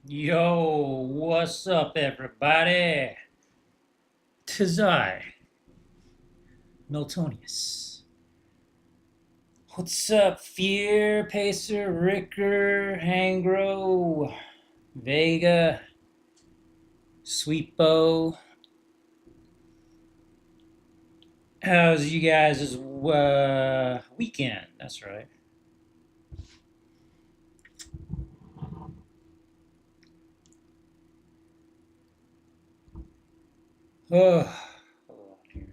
Yo, what's up, everybody? Tis I, Miltonius. What's up, Fear, Pacer, Ricker, Hangro, Vega, Sweetbo? How's you guys' weekend? That's right. Oh, hold on here.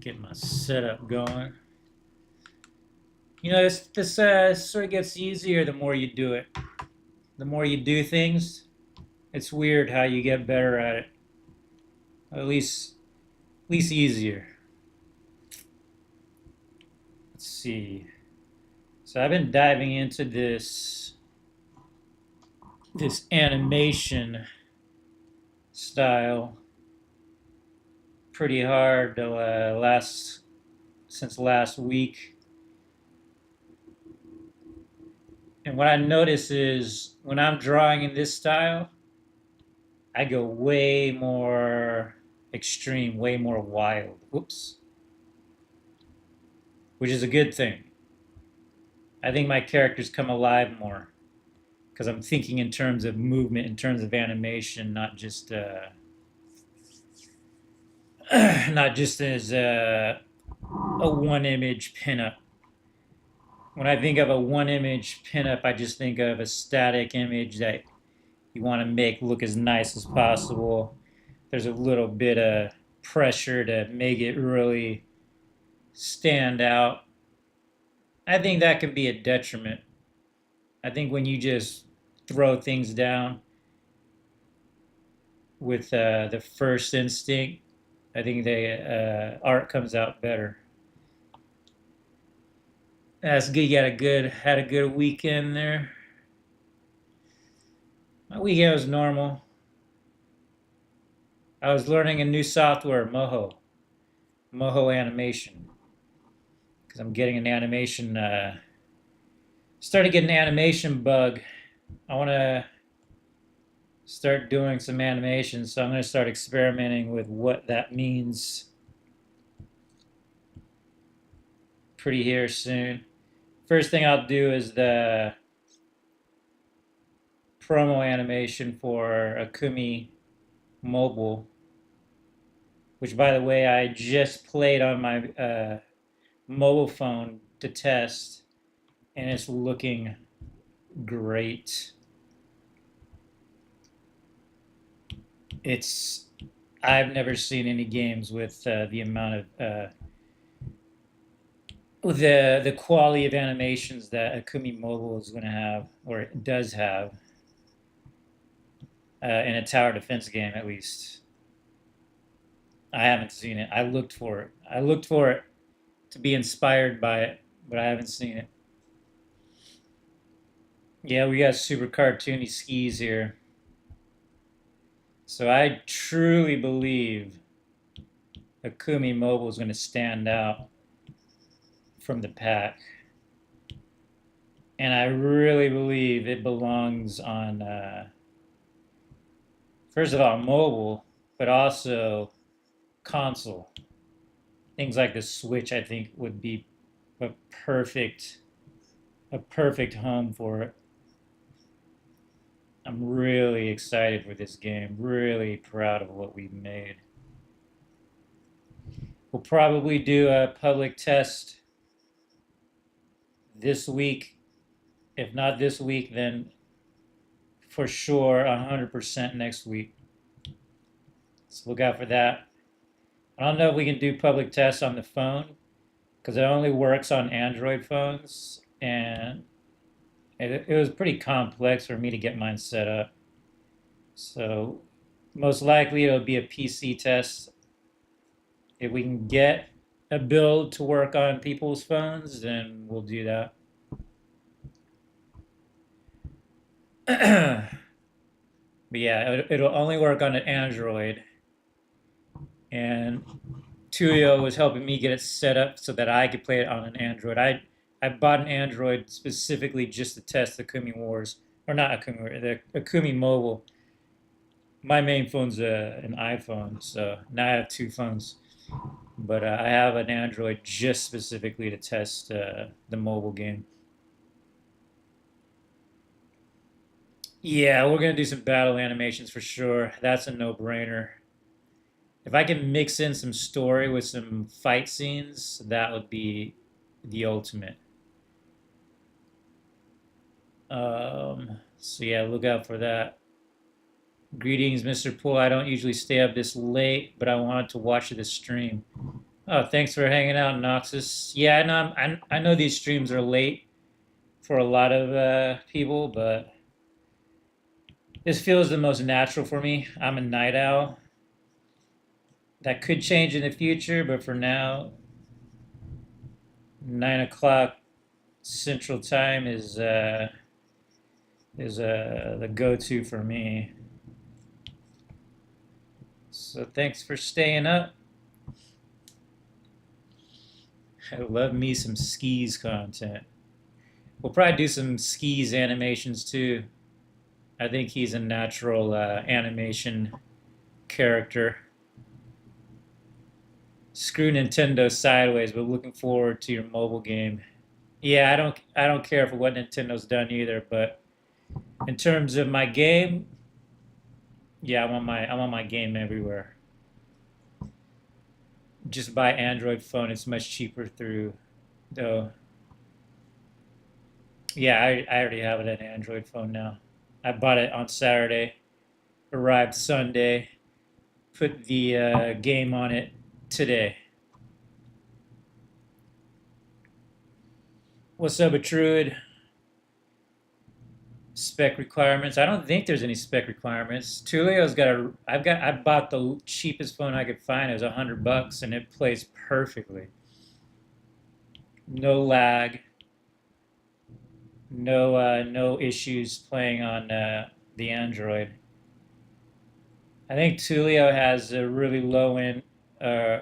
Get my setup going. You know, this sort of gets easier the more you do it. The more you do things, it's weird how you get better at it. At least easier. Let's see. So I've been diving into this animation style pretty hard last since last week. And what I notice is when I'm drawing in this style, I go way more extreme, way more wild. Whoops. Which is a good thing. I think my characters come alive more because I'm thinking in terms of movement, in terms of animation, not just not just as a one image pinup. When I think of a one image pinup, I just think of a static image that you want to make look as nice as possible. There's a little bit of pressure to make it really stand out. I think that can be a detriment. I think when you just throw things down with the first instinct, I think the art comes out better. That's good. You had a good weekend there. My weekend was normal. I was learning a new software, Moho Animation, because I'm getting an animation. Started getting an animation bug. I want to start doing some animation, so I'm going to start experimenting with what that means pretty here soon. First thing I'll do is the promo animation for Akumi Mobile, which, by the way, I just played on my mobile phone to test, and it's looking great. It's I've never seen any games with the amount of with the quality of animations that Akumi Mobile is going to have, or it does have, in a tower defense game at least. I haven't seen it. I looked for it. I looked for it to be inspired by it, but I haven't seen it. Yeah, we got super cartoony skis here. So I truly believe Akumi Mobile is going to stand out from the pack. And I really believe it belongs on, first of all, mobile, but also console. Things like the Switch, I think, would be a perfect, a perfect home for it. I'm really excited for this game. Really proud of what we've made. We'll probably do a public test this week. If not this week, then for sure 100% next week. So look out for that. I don't know if we can do public tests on the phone because it only works on Android phones, and it was pretty complex for me to get mine set up. So most likely it'll be a PC test. If we can get a build to work on people's phones, then we'll do that. But yeah, it'll only work on an Android. And Tuyo was helping me get it set up so that I could play it on an Android. I bought an Android specifically just to test the Akumi Wars, or not Akumi, the Akumi Mobile. My main phone's an iPhone, so now I have two phones. But I have an Android just specifically to test the mobile game. Yeah, we're gonna do some battle animations for sure. That's a no-brainer. If I can mix in some story with some fight scenes, that would be the ultimate. So yeah, look out for that. Greetings, Mr. Poole. I don't usually stay up this late, but I wanted to watch this stream. Oh, thanks for hanging out, Noxus. Yeah, I know I know these streams are late for a lot of people, but this feels the most natural for me. I'm a night owl. That could change in the future, but for now, 9 o'clock Central Time is the go-to for me. So thanks for staying up. I love me some skis content. We'll probably do some skis animations too. I think he's a natural animation character. Screw Nintendo sideways, but looking forward to your mobile game. Yeah, I don't care for what Nintendo's done either, but in terms of my game, yeah, I'm on my game everywhere. Just buy Android phone. It's much cheaper through though. Yeah, I already have it an Android phone now. I bought it on Saturday, arrived Sunday, put the game on it today. What's up, Atruid? Spec requirements. I don't think there's any spec requirements. Tulio's got a. I bought the cheapest phone I could find. It was $100, and it plays perfectly. No lag. No issues playing on the Android. I think Tulio has a really low end. Uh,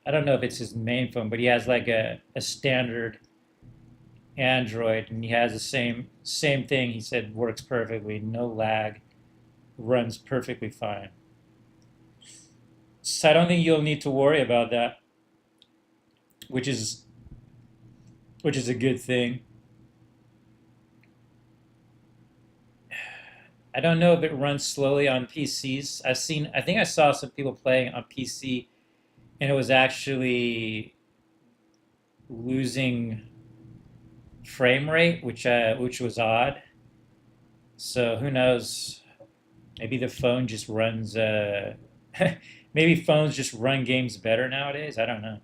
I don't know if it's his main phone, but he has like a standard Android, and he has the same thing. He said works perfectly, no lag, runs perfectly fine. So I don't think you'll need to worry about that, which is which is a good thing. I don't know if it runs slowly on PCs. I think I saw some people playing on PC, and it was actually losing frame rate, which was odd. So who knows? Maybe the phone just runs. Maybe phones just run games better nowadays. I don't know.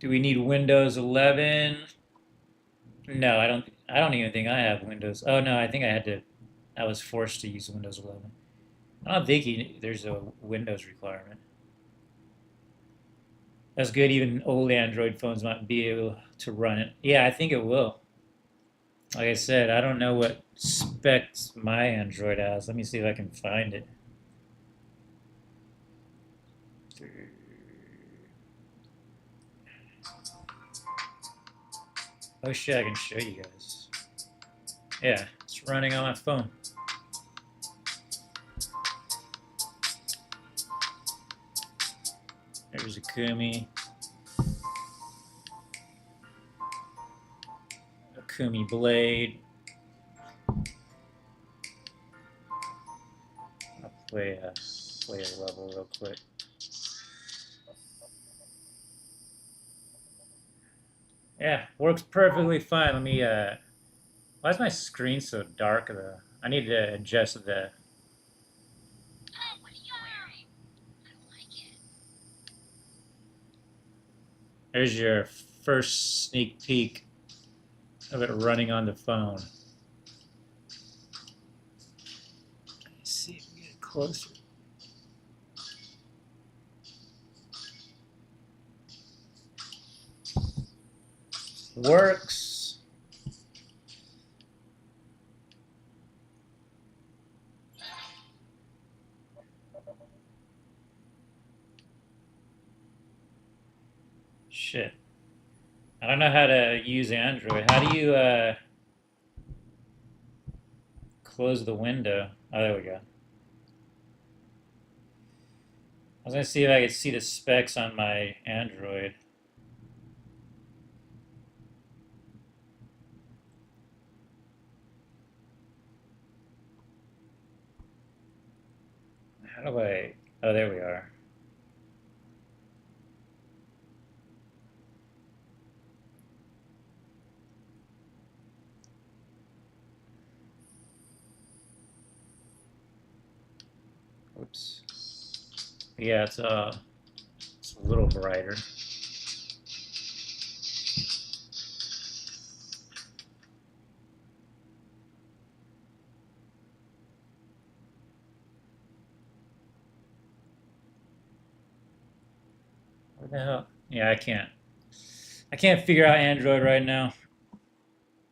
Do we need Windows 11? No, I don't. I don't even think I have Windows. Oh no, I think I had to. I was forced to use Windows 11. I don't think there's a Windows requirement. That's good. Even old Android phones might be able to run it. Yeah, I think it will. Like I said, I don't know what specs my Android has. Let me see if I can find it. Oh shit, I can show you guys. Yeah, it's running on my phone. There's Akumi. Akumi Blade. I'll play a level real quick. Yeah, works perfectly fine. Let me why is my screen so dark though? I need to adjust the There's your first sneak peek of it running on the phone. Let's see if we get closer. Works. Shit. I don't know how to use Android. How do you close the window? Oh, there we go. I was gonna see if I could see the specs on my Android. How do I? Oh, there we are. Oops. Yeah, it's a little brighter. What the hell? Yeah, I can't. I can't figure out Android right now.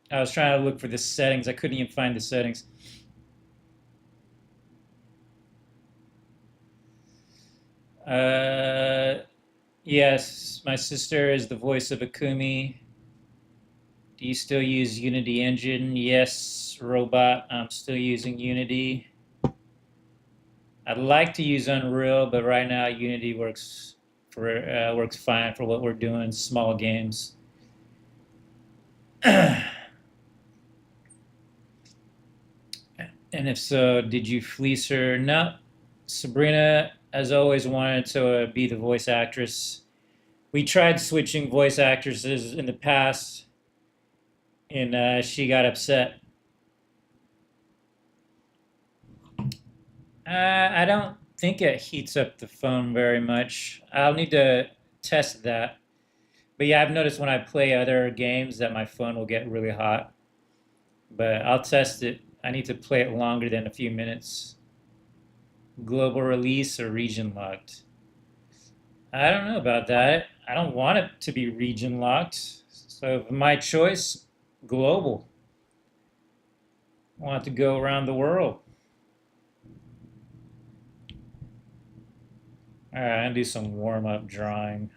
I was trying to look for the settings. I couldn't even find the settings. Uh, yes, my sister is the voice of Akumi. Do you still use Unity Engine? Yes, robot. I'm still using Unity. I'd like to use Unreal, but right now Unity works fine for what we're doing, small games. And if so, did you fleece her? No. Sabrina has always wanted to be the voice actress. We tried switching voice actresses in the past, and she got upset. I don't think it heats up the phone very much. I'll need to test that. But yeah, I've noticed when I play other games that my phone will get really hot. But I'll test it. I need to play it longer than a few minutes. Global release or region locked? I don't know about that. I don't want it to be region locked. So my choice, global. I want it to go around the world. All right, I'll do some warm up drawing.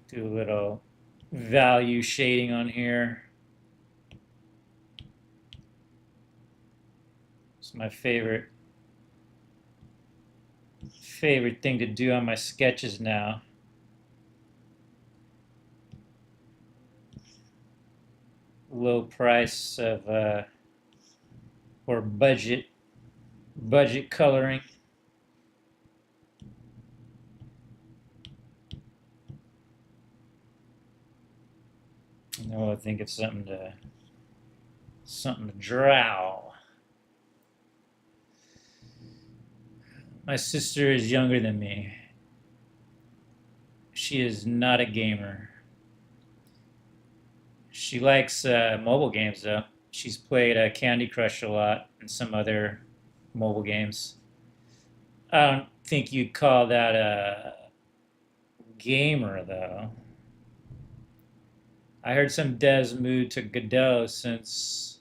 Do a little value shading on here. It's my favorite thing to do on my sketches now. Low price of or budget coloring. Oh, I think it's something to draw. My sister is younger than me. She is not a gamer. She likes mobile games though. She's played Candy Crush a lot and some other mobile games. I don't think you'd call that a gamer though. I heard some devs moved to Godot since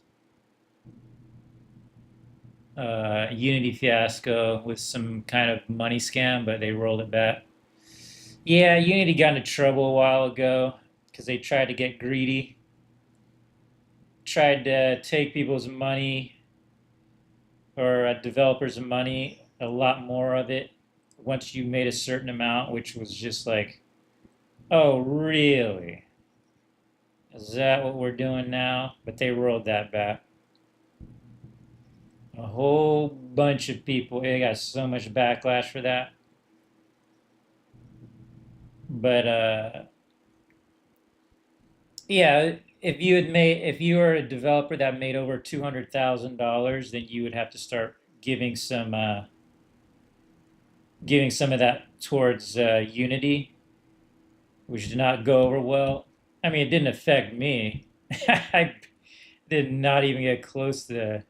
Unity fiasco with some kind of money scam, but they rolled it back. Yeah, Unity got into trouble a while ago because they tried to get greedy, tried to take people's money or developers' money, a lot more of it once you made a certain amount, which was just like, oh, really? Is that what we're doing now? But they rolled that back. A whole bunch of people, they got so much backlash for that. But yeah, if you were a developer that made over $200,000, then you would have to start giving some of that towards Unity, which did not go over well. I mean, it didn't affect me. I did not even get close to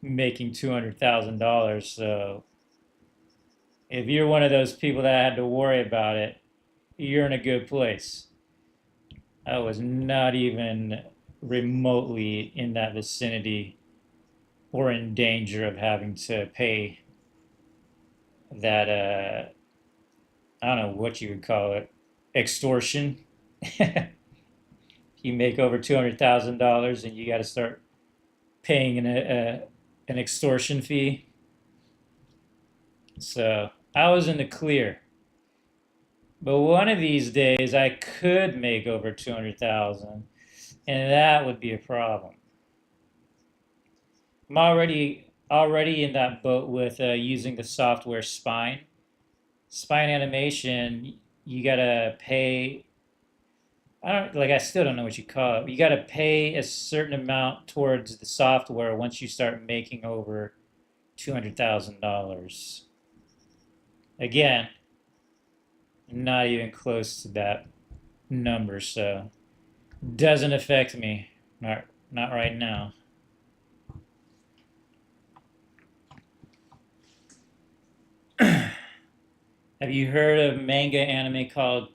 making $200,000. So if you're one of those people that had to worry about it, you're in a good place. I was not even remotely in that vicinity or in danger of having to pay that I don't know what you would call it, extortion. You make over $200,000 and you got to start paying an extortion fee. So I was in the clear. But one of these days I could make over 200,000 and that would be a problem. I'm already in that boat with using the software Spine. Spine animation, you gotta pay. I don't like. I still don't know what you call it. You gotta pay a certain amount towards the software once you start making over $200,000. Again, not even close to that number, so doesn't affect me. Not right now. Have you heard of manga anime called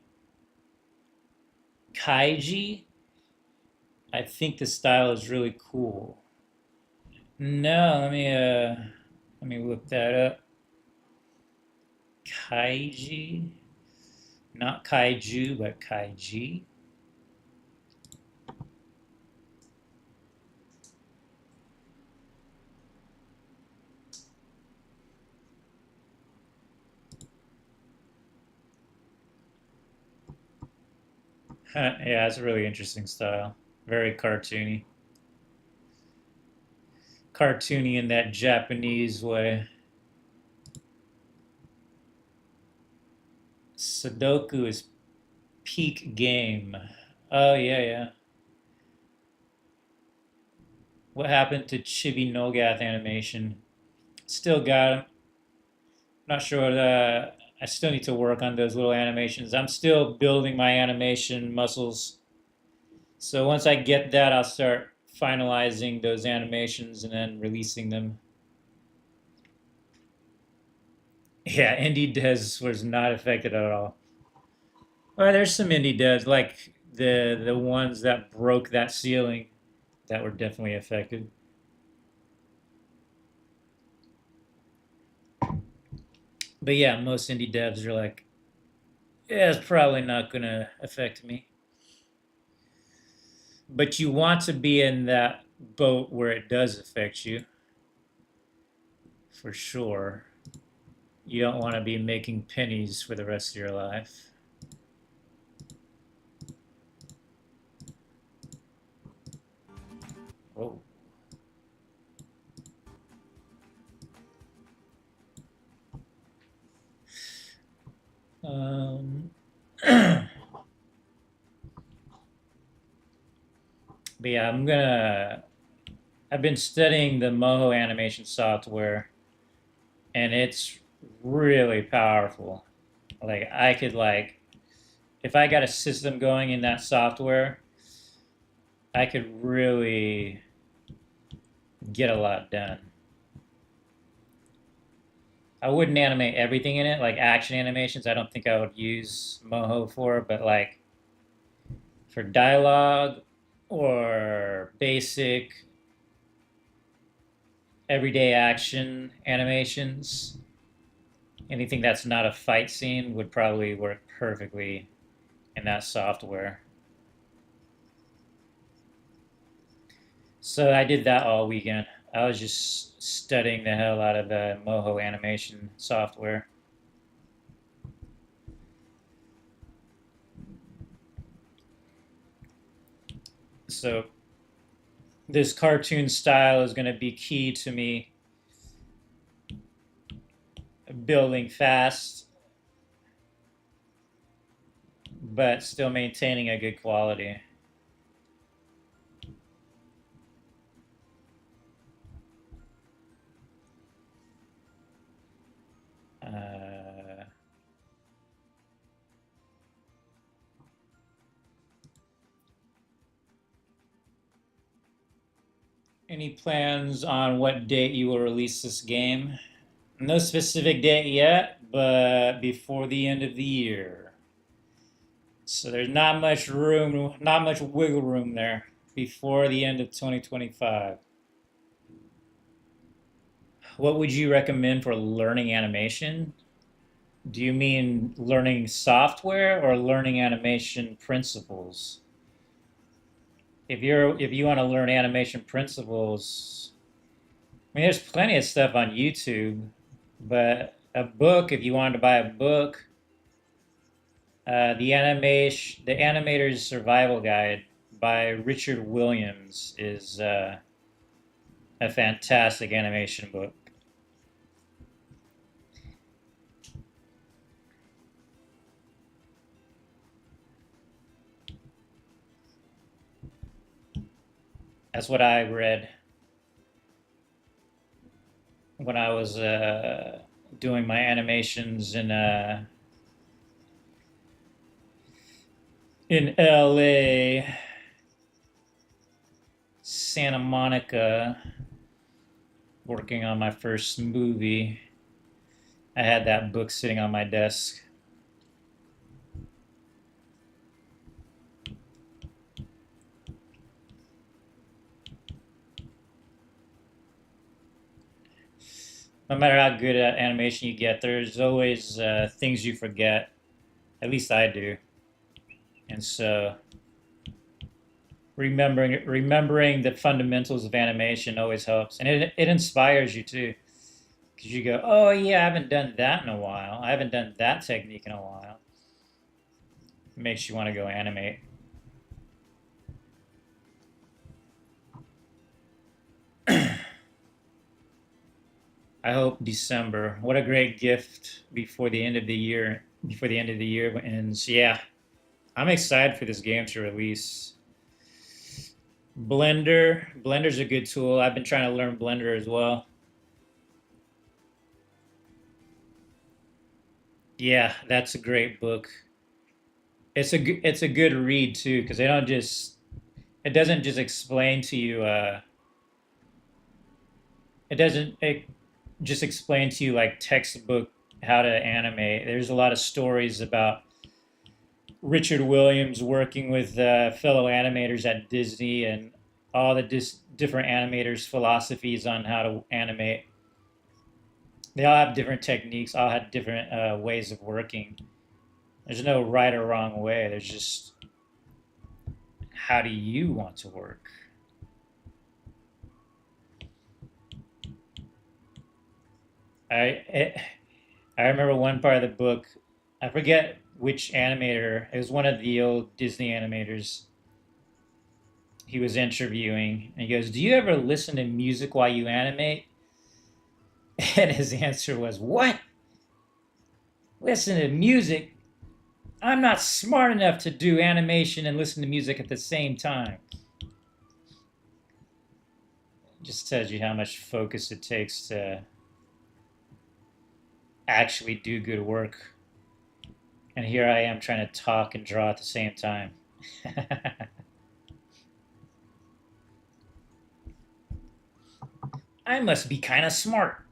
Kaiji? I think the style is really cool. No, let me look that up. Kaiji, not kaiju, but Kaiji. Yeah, it's a really interesting style. Very cartoony. Cartoony in that Japanese way. Sudoku is peak game. Oh, yeah, yeah. What happened to Chibi Nogath animation? Still got him. Not sure what, I still need to work on those little animations. I'm still building my animation muscles. So once I get that, I'll start finalizing those animations and then releasing them. Yeah, indie devs was not affected at all. Well, there's some indie devs like the ones that broke that ceiling that were definitely affected. But yeah, most indie devs are like, yeah, it's probably not gonna affect me. But you want to be in that boat where it does affect you, for sure. You don't want to be making pennies for the rest of your life. Whoa. But yeah, I've been studying the Moho animation software, and it's really powerful. Like I could like, if I got a system going in that software, I could really get a lot done. I wouldn't animate everything in it, like action animations. I don't think I would use Moho for, but like for dialogue or basic everyday action animations, anything that's not a fight scene would probably work perfectly in that software. So I did that all weekend. I was just studying the hell out of the Moho animation software. So this cartoon style is going to be key to me building fast, but still maintaining a good quality. Uh, any plans on what date you will release this game? No specific date yet, but before the end of the year. So there's not much room, not much wiggle room there before the end of 2025. What would you recommend for learning animation? Do you mean learning software or learning animation principles? If you want to learn animation principles, I mean, there's plenty of stuff on YouTube, but a book, if you wanted to buy a book, the Animator's Survival Guide by Richard Williams is a fantastic animation book. That's what I read when I was doing my animations in LA, Santa Monica, working on my first movie. I had that book sitting on my desk. No matter how good at animation you get, there's always things you forget. At least I do. And so remembering the fundamentals of animation always helps, and it inspires you too, because you go, oh yeah, I haven't done that in a while. I haven't done that technique in a while. It makes you want to go animate. I hope December. What a great gift before the end of the year. Before the end of the year ends. Yeah, I'm excited for this game to release. Blender's a good tool. I've been trying to learn Blender as well. Yeah, that's a great book. It's a good read too, because it doesn't just explain to you it doesn't it just explain to you like textbook how to animate. There's a lot of stories about Richard Williams working with fellow animators at Disney and all the different animators' philosophies on how to animate. They all have different techniques, all have different ways of working. There's no right or wrong way. There's just how do you want to work? I I remember one part of the book. I forget which animator. It was one of the old Disney animators. He was interviewing, and he goes, "Do you ever listen to music while you animate?" And his answer was, "What? Listen to music? I'm not smart enough to do animation and listen to music at the same time." It just tells you how much focus it takes to actually do good work. And here I am trying to talk and draw at the same time. I must be kind of smart.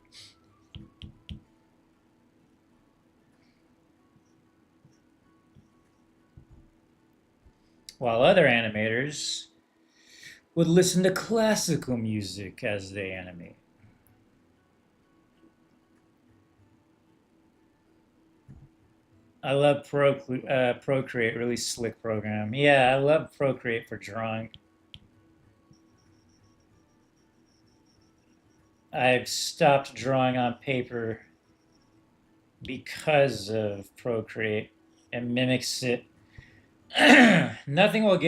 While other animators would listen to classical music as they animate. I love Procreate, really slick program. Yeah, I love Procreate for drawing. I've stopped drawing on paper because of Procreate. It mimics it. Nothing will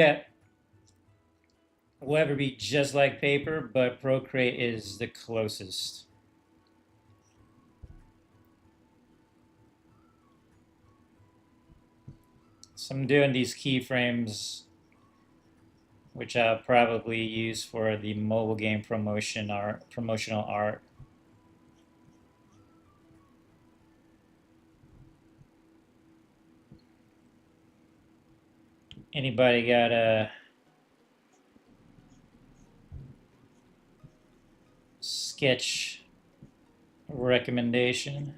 ever be just like paper, but Procreate is the closest. So I'm doing these keyframes, which I'll probably use for the mobile game promotional art. Anybody got a sketch recommendation?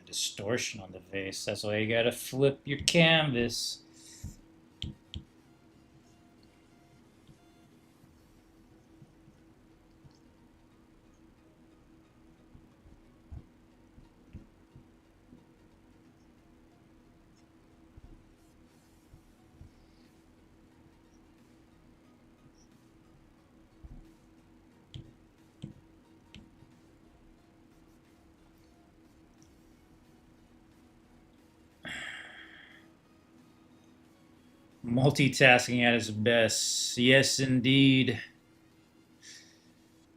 distortion on the face. That's why you gotta flip your canvas. Multitasking at its best. Yes, indeed.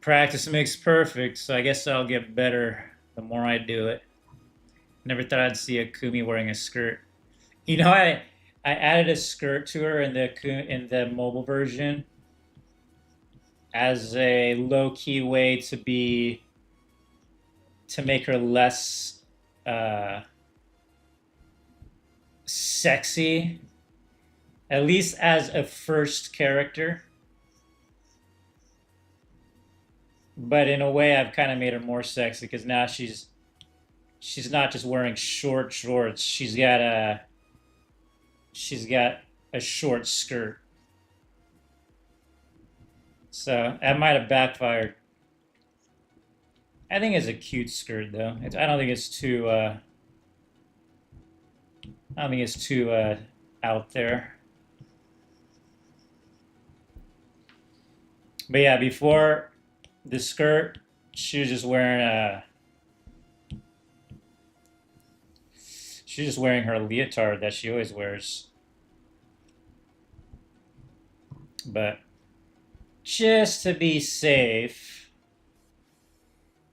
Practice makes perfect, so I guess I'll get better the more I do it. Never thought I'd see Akumi wearing a skirt. You know, I added a skirt to her in the mobile version as a low key way to make her less sexy, at least as a first character. But in a way, I've kind of made her more sexy because now she's not just wearing short shorts. She's got a short skirt. So that might have backfired. I think it's a cute skirt though. I don't think it's too. I don't think it's too out there. But yeah, before the skirt, she was just wearing a. She's just wearing her leotard that she always wears. But just to be safe,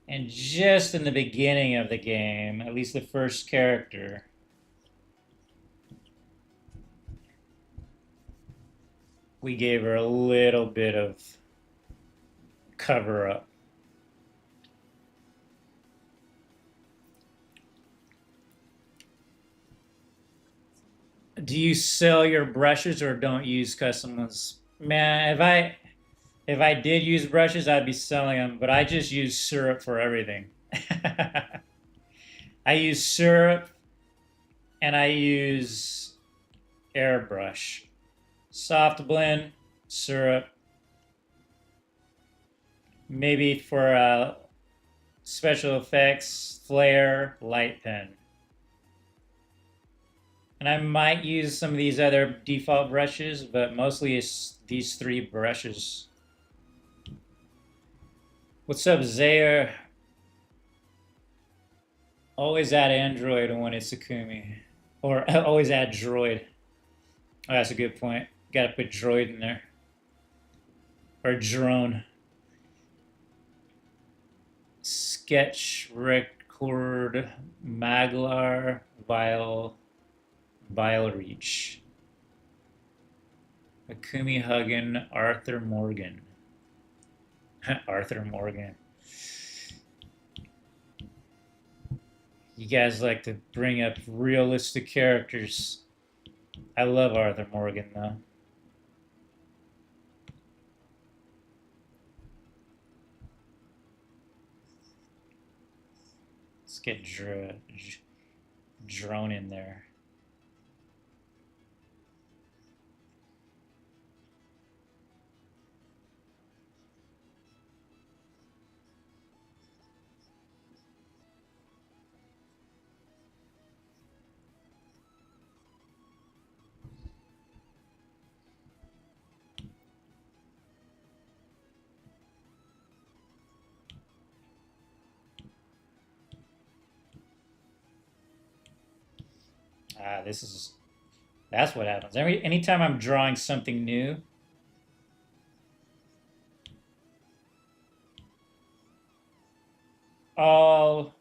and just in the beginning of the game, at least the first character, we gave her a little bit of cover up. Do you sell your brushes or don't use custom ones? Man, if I did use brushes, I'd be selling them, but I just use syrup for everything. I use syrup and I use airbrush. Soft blend, syrup. Maybe for special effects, flare, light pen. And I might use some of these other default brushes, but mostly it's these three brushes. What's up, Zayer? Always add Android when it's Akumi. Or always add Droid. Oh, that's a good point. Gotta put Droid in there. Or Drone. Sketch, Record, Maglar, Vile Reach. Akumi Huggin, Arthur Morgan. Arthur Morgan. You guys like to bring up realistic characters. I love Arthur Morgan though. Let's get Drone in there. That's what happens. Anytime I'm drawing something new, all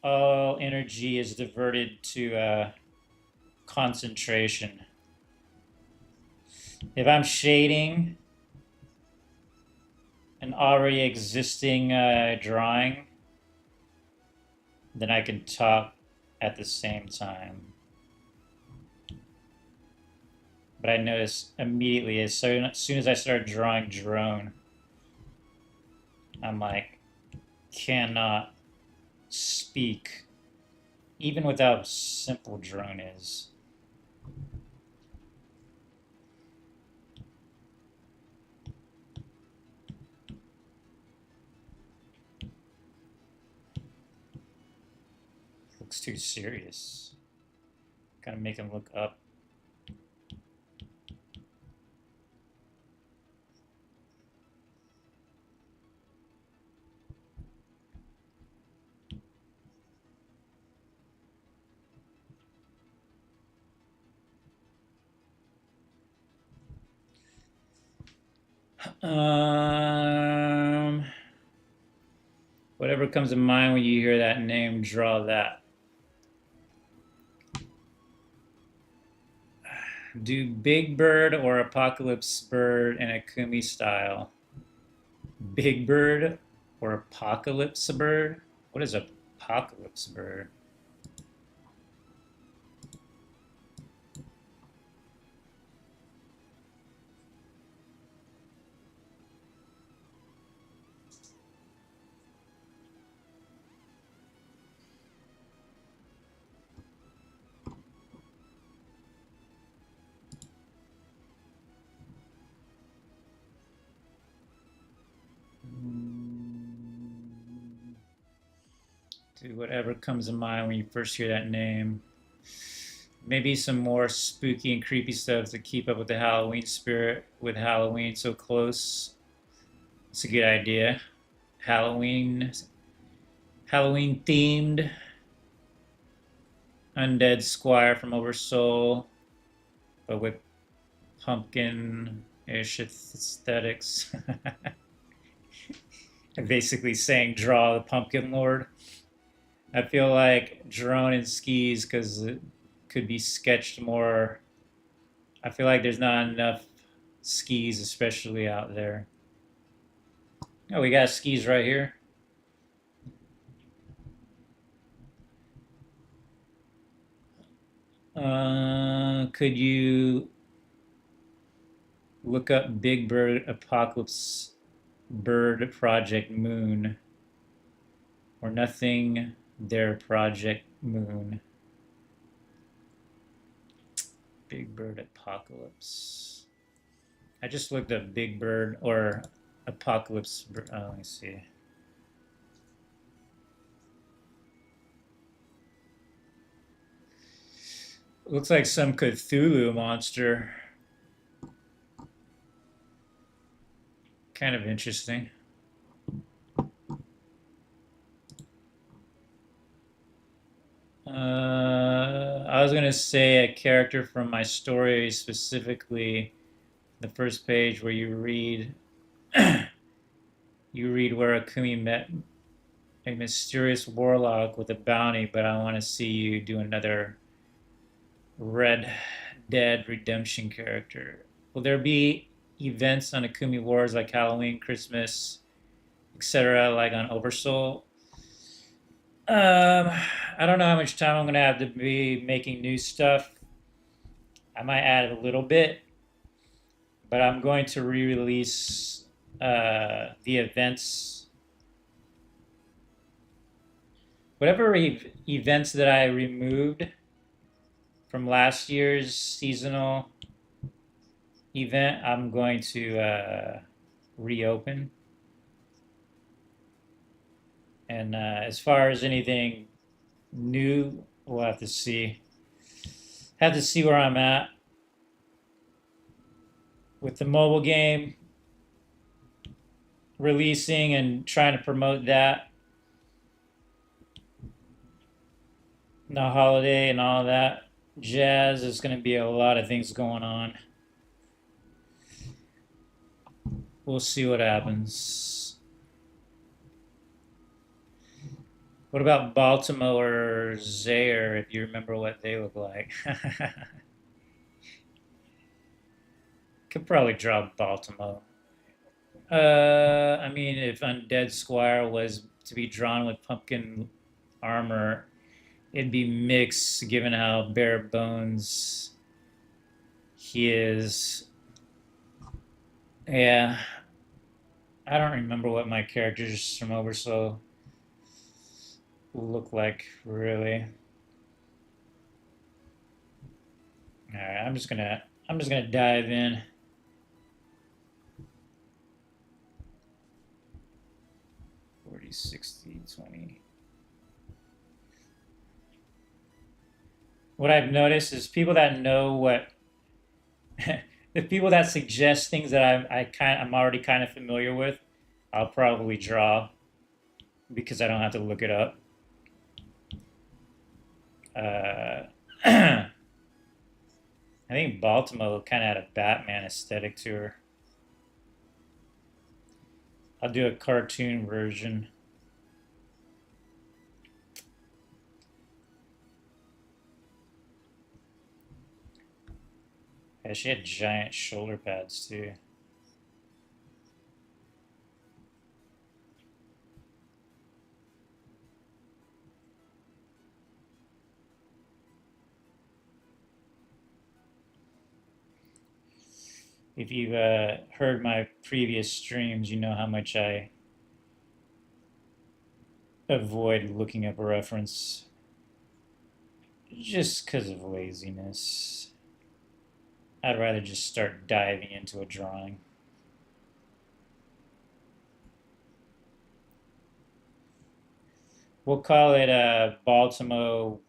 all energy is diverted to concentration. If I'm shading an already existing drawing, then I can talk at the same time. But I notice immediately, as soon as I start drawing drone, I'm like, cannot speak, even without simple drone is. Looks too serious. Gotta make him look up. Whatever comes to mind when you hear that name, draw that. Do Big Bird or Apocalypse Bird in Akumi style? Big Bird or Apocalypse Bird? What is Apocalypse Bird? Do whatever comes to mind when you first hear that name. Maybe some more spooky and creepy stuff to keep up with the Halloween spirit with Halloween so close. It's a good idea. Halloween themed undead squire from Oversoul, but with pumpkin-ish aesthetics. I'm basically saying draw the pumpkin lord. I feel like drone and skis because it could be sketched more. I feel like there's not enough skis, especially out there. Oh, we got skis right here. Could you look up Big Bird Apocalypse Bird Project Moon or Nothing There Project Moon? Big Bird Apocalypse. I just looked up Big Bird or Apocalypse. Let me see. Looks like some Cthulhu monster. Kind of interesting. I was gonna say a character from my story, specifically the first page where you read where Akumi met a mysterious warlock with a bounty, but I want to see you do another Red Dead Redemption character. Will there be events on Akumi Wars like Halloween, Christmas, etc., like on Oversoul? I don't know how much time I'm gonna have to be making new stuff. I might add a little bit, but I'm going to re-release the events, whatever events that I removed from last year's seasonal event. I'm going to reopen. And as far as anything new, we'll have to see. Have to see where I'm at with the mobile game releasing and trying to promote that, the holiday and all that jazz. There's going to be a lot of things going on. We'll see what happens. What about Baltimore or Zaire, if you remember what they look like? Could probably draw Baltimore. I mean, if Undead Squire was to be drawn with pumpkin armor, it'd be mixed given how bare bones he is. Yeah. I don't remember what my characters from Oversoul look like, really. All right, I'm just gonna dive in. $40, $60, $20. What I've noticed is people that know what the people that suggest things that I'm already kind of familiar with, I'll probably draw because I don't have to look it up. I think Baltimore kind of had a Batman aesthetic to her. I'll do a cartoon version. Yeah, she had giant shoulder pads too. If you've heard my previous streams, you know how much I avoid looking up a reference just because of laziness. I'd rather just start diving into a drawing. We'll call it a Baltimore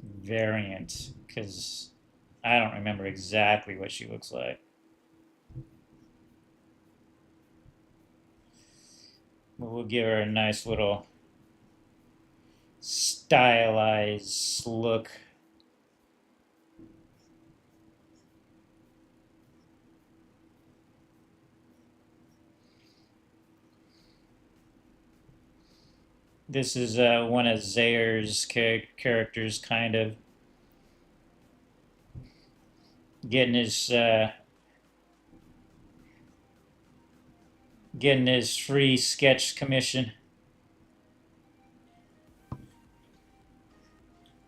variant because I don't remember exactly what she looks like. But we'll give her a nice little stylized look. This is one of Zayre's characters, kind of getting his free sketch commission.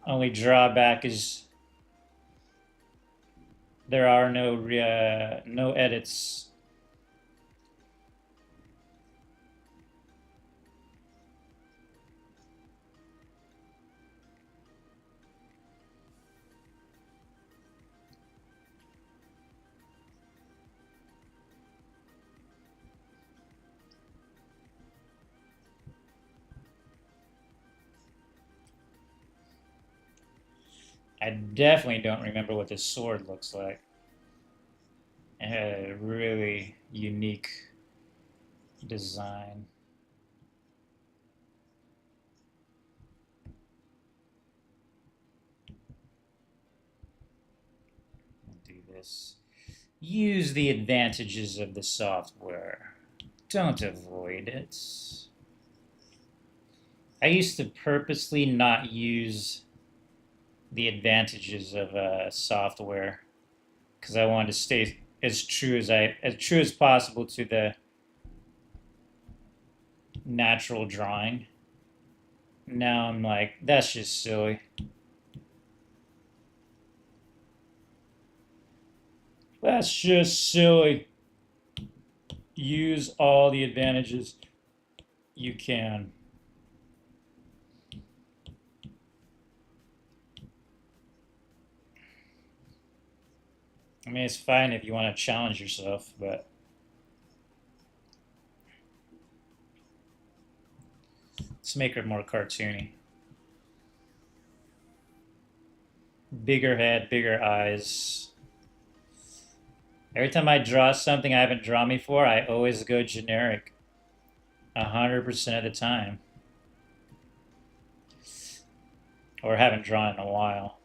Only drawback is there are no edits. I definitely don't remember what this sword looks like. It had a really unique design. I'll do this. Use the advantages of the software. Don't avoid it. I used to purposely not use the advantages of software because I wanted to stay as true as possible to the natural drawing. Now I'm like, that's just silly. That's just silly. Use all the advantages you can. I mean, it's fine if you want to challenge yourself, but let's make her more cartoony. Bigger head, bigger eyes. Every time I draw something I haven't drawn before, I always go generic. 100% of the time. Or haven't drawn in a while.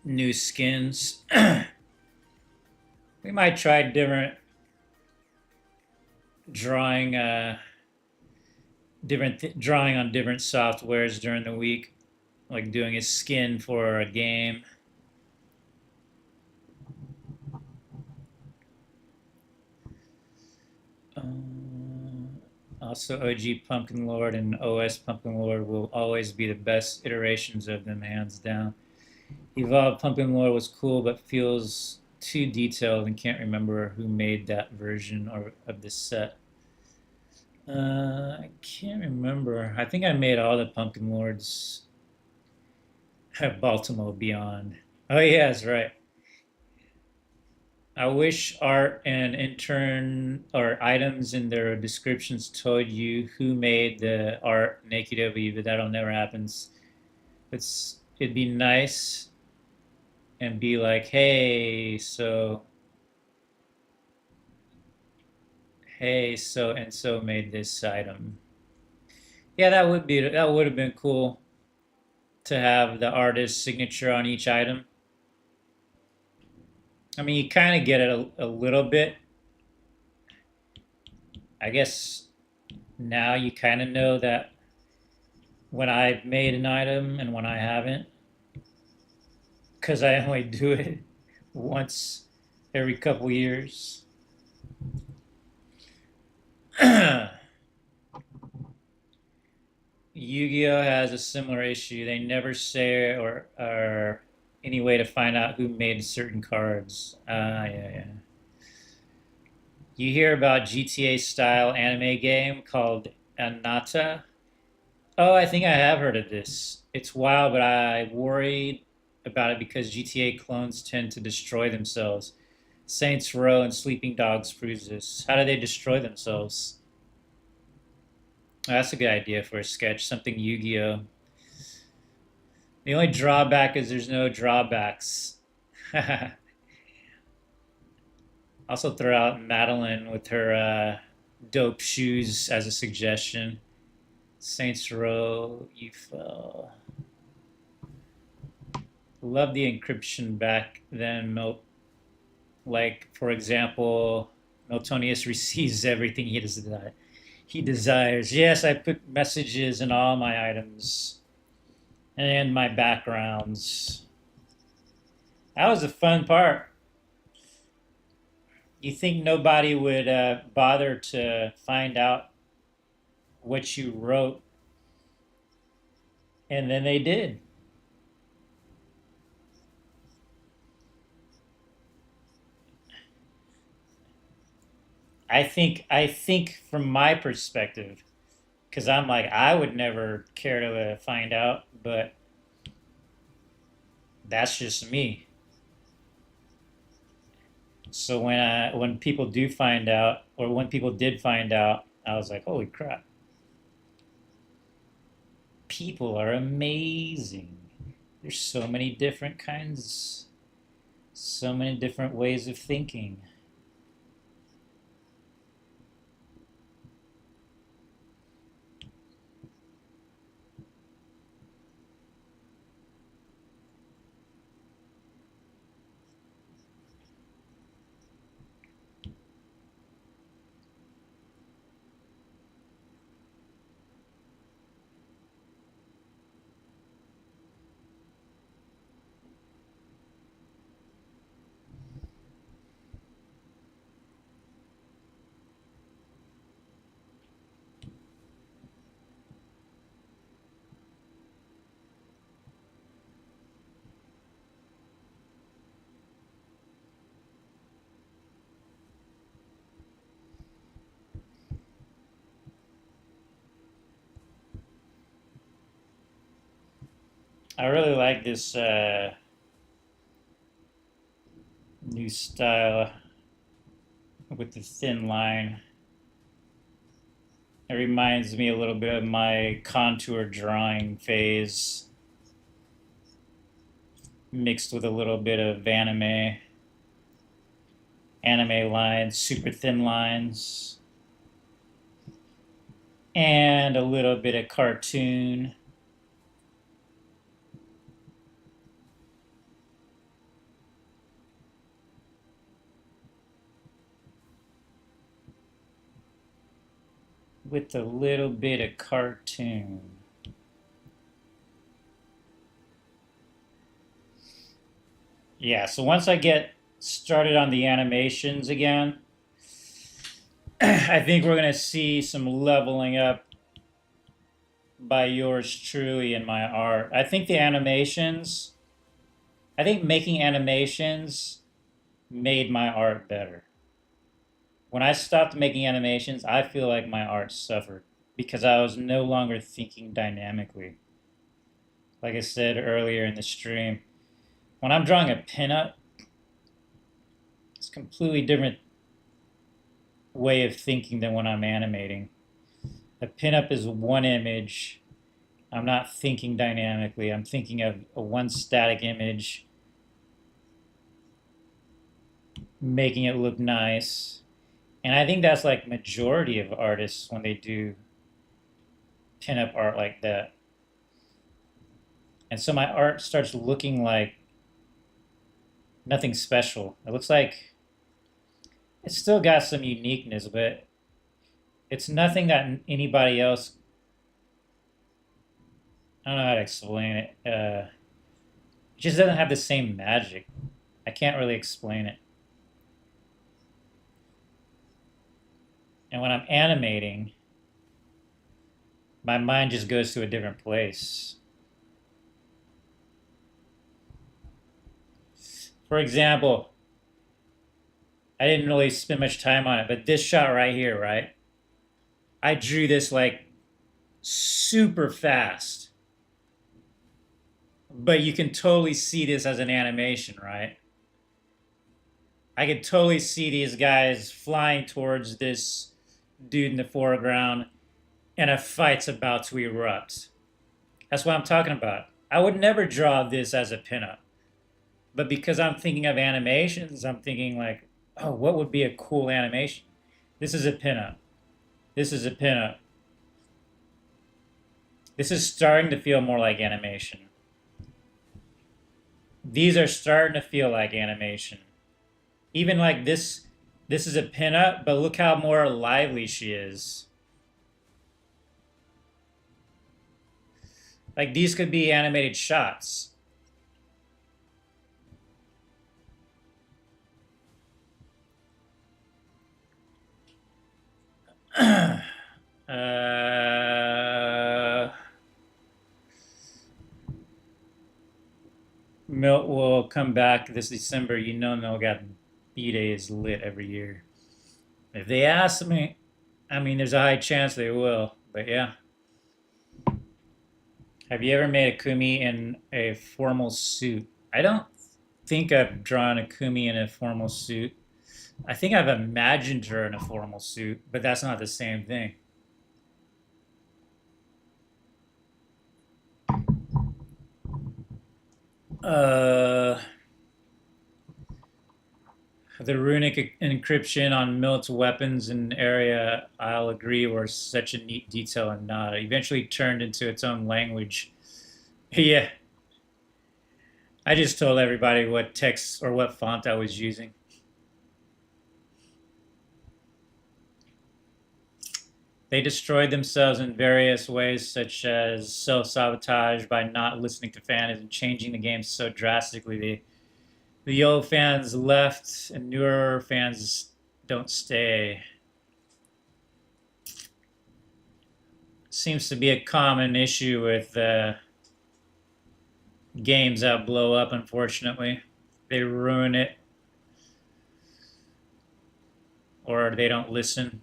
New skins. We might try different drawing drawing on different softwares during the week, like doing a skin for a game. Also, OG Pumpkin Lord and OS Pumpkin Lord will always be the best iterations of them, hands down. Evolved Pumpkin Lord was cool, but feels too detailed and can't remember who made that version or of this set. I can't remember. I think I made all the Pumpkin Lords at Baltimore Beyond. Oh, yeah, that's right. I wish art and intern or items in their descriptions told you who made the art naked of you, but that'll never happen. It'd be nice and be like, hey, so and so made this item. Yeah, that would have been cool to have the artist's signature on each item. I mean, you kind of get it a little bit. I guess now you kind of know that when I've made an item and when I haven't, because I only do it once every couple years. Yu-Gi-Oh has a similar issue. They never say or any way to find out who made certain cards. Yeah. You hear about GTA style anime game called Anata? Oh, I think I have heard of this. It's wild, but I worried about it because GTA clones tend to destroy themselves. Saints Row and Sleeping Dogs proves this. How do they destroy themselves? Oh, that's a good idea for a sketch. Something Yu-Gi-Oh. The only drawback is there's no drawbacks. Also throw out Madeline with her dope shoes as a suggestion. Saints Row, you fell. Love the encryption back then. Like, for example, Meltonius receives everything he desires. Yes, I put messages in all my items and my backgrounds. That was the fun part. You think nobody would bother to find out what you wrote, and then they did. I think from my perspective, because I'm like I would never care to find out, but that's just me. So when people do find out, or when people did find out, I was like, holy crap, people are amazing. There's so many different kinds, so many different ways of thinking. I really like this new style with the thin line. It reminds me a little bit of my contour drawing phase, mixed with a little bit of anime lines, super thin lines, and a little bit of cartoon. with a little bit of cartoon. Yeah, so once I get started on the animations again, I think we're going to see some leveling up by yours truly in my art. I think making animations made my art better. When I stopped making animations, I feel like my art suffered because I was no longer thinking dynamically. Like I said earlier in the stream, when I'm drawing a pinup, it's a completely different way of thinking than when I'm animating. A pinup is one image. I'm not thinking dynamically. I'm thinking of a one static image, making it look nice. And I think that's like majority of artists when they do pinup art like that. And so my art starts looking like nothing special. It looks like it's still got some uniqueness, but it's nothing that anybody else. I don't know how to explain it. It just doesn't have the same magic. I can't really explain it. And when I'm animating, my mind just goes to a different place. For example, I didn't really spend much time on it, but this shot right here, right? I drew this like super fast. But you can totally see this as an animation, right? I could totally see these guys flying towards this dude in the foreground, and a fight's about to erupt. That's what I'm talking about. I would never draw this as a pinup. But because I'm thinking of animations, I'm thinking like, oh, what would be a cool animation? This is a pinup. This is a pinup. This is starting to feel more like animation. These are starting to feel like animation. Even like this is a pinup, but look how more lively she is. Like these could be animated shots. Milt will come back this December. You know, Milt got B-Day is lit every year. If they ask me, I mean, there's a high chance they will. But yeah. Have you ever made a kumi in a formal suit? I don't think I've drawn a kumi in a formal suit. I think I've imagined her in a formal suit, but that's not the same thing. Uh, the runic encryption on Milt's weapons in area, I'll agree, were such a neat detail and not. It eventually turned into its own language. Yeah, I just told everybody what text or what font I was using. They destroyed themselves in various ways, such as self-sabotage by not listening to fans and changing the game so drastically. The old fans left and newer fans don't stay. Seems to be a common issue with games that blow up, unfortunately. They ruin it or they don't listen.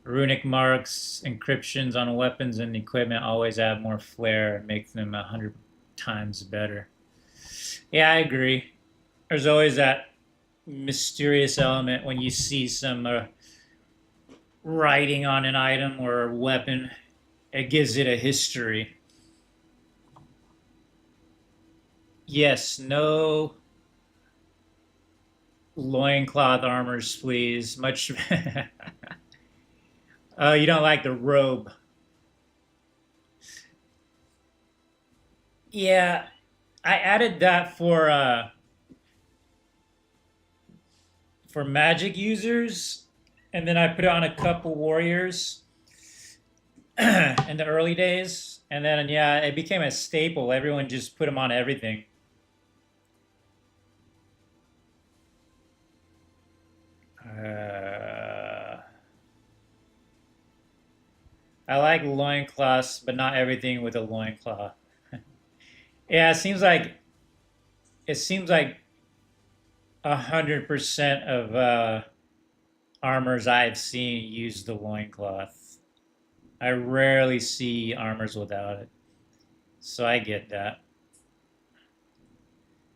Runic marks, encryptions on weapons and equipment always add more flair and make them 100 times better. Yeah, I agree. There's always that mysterious element when you see some writing on an item or a weapon. It gives it a history. Yes, no loincloth armors, please. Much. Oh, you don't like the robe. Yeah, I added that for magic users And then I put on a couple warriors in the early days, and then yeah, it became a staple. Everyone just put them on everything. Uh, I like loincloths, but not everything with a loincloth. Yeah, it seems like 100% of armors I've seen use the loincloth. I rarely see armors without it, so I get that.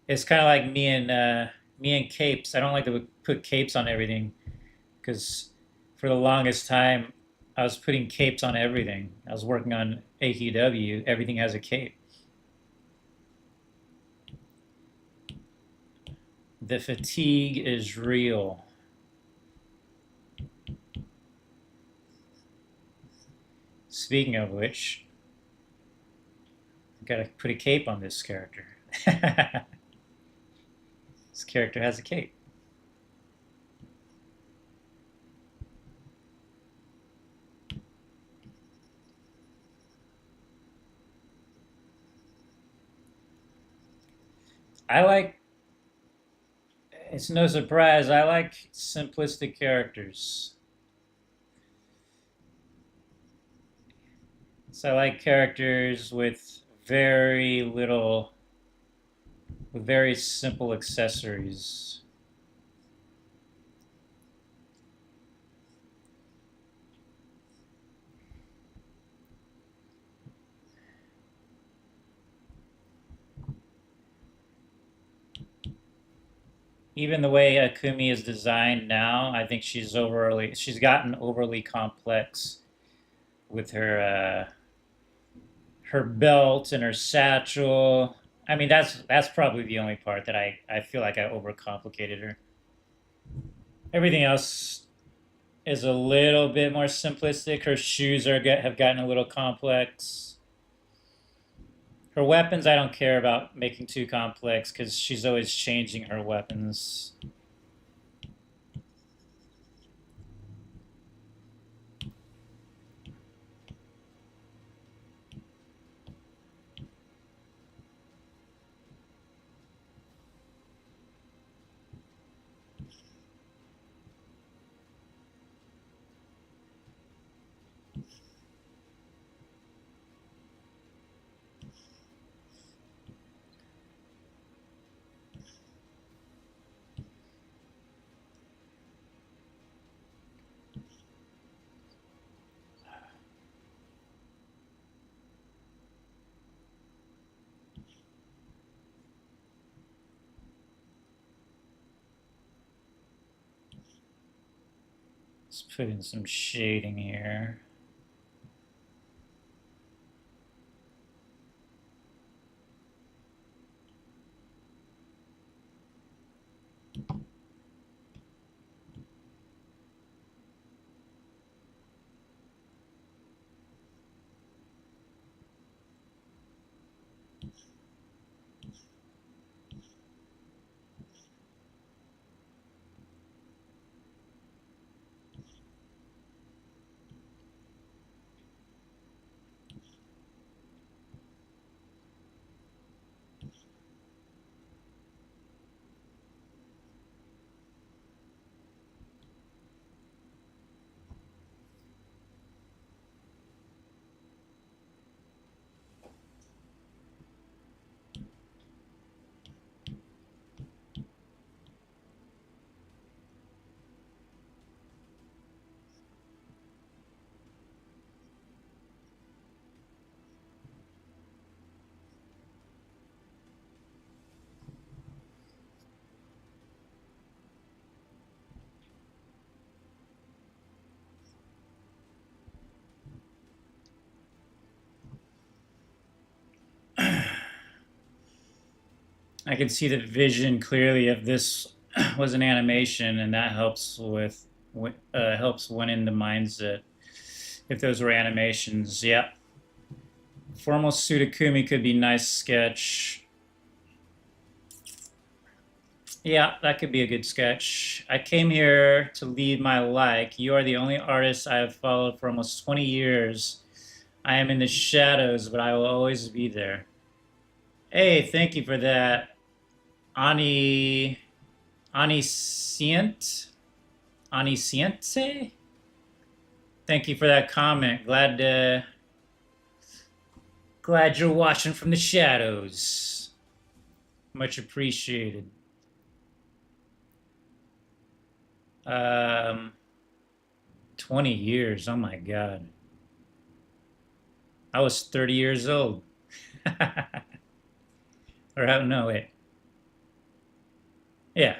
It's kind of like me and capes. I don't like to put capes on everything because for the longest time I was putting capes on everything. I was working on AQW. Everything has a cape. The fatigue is real. Speaking of which, I gotta put a cape on this character. This character has a cape. I like, it's no surprise, I like simplistic characters. So I like characters very little, with very simple accessories. Even the way Akumi is designed now, I think she's gotten overly complex with her belt and her satchel. I mean, that's probably the only part that I feel like I overcomplicated her. Everything else is a little bit more simplistic. Her shoes have gotten a little complex. Her weapons, I don't care about making too complex because she's always changing her weapons. Let's put in some shading here. I can see the vision clearly if this was an animation, and that helps win in the mindset. If those were animations, yeah. Formal Sutakumi could be nice sketch. Yeah, that could be a good sketch. I came here to lead my like. You are the only artist I have followed for almost 20 years. I am in the shadows, but I will always be there. Hey, thank you for that. Ani Aniscient? Anisciente? Thank you for that comment. Glad you're watching from the shadows. Much appreciated. Um 20 years. Oh my god. I was 30 years old. Or how no wait. Yeah,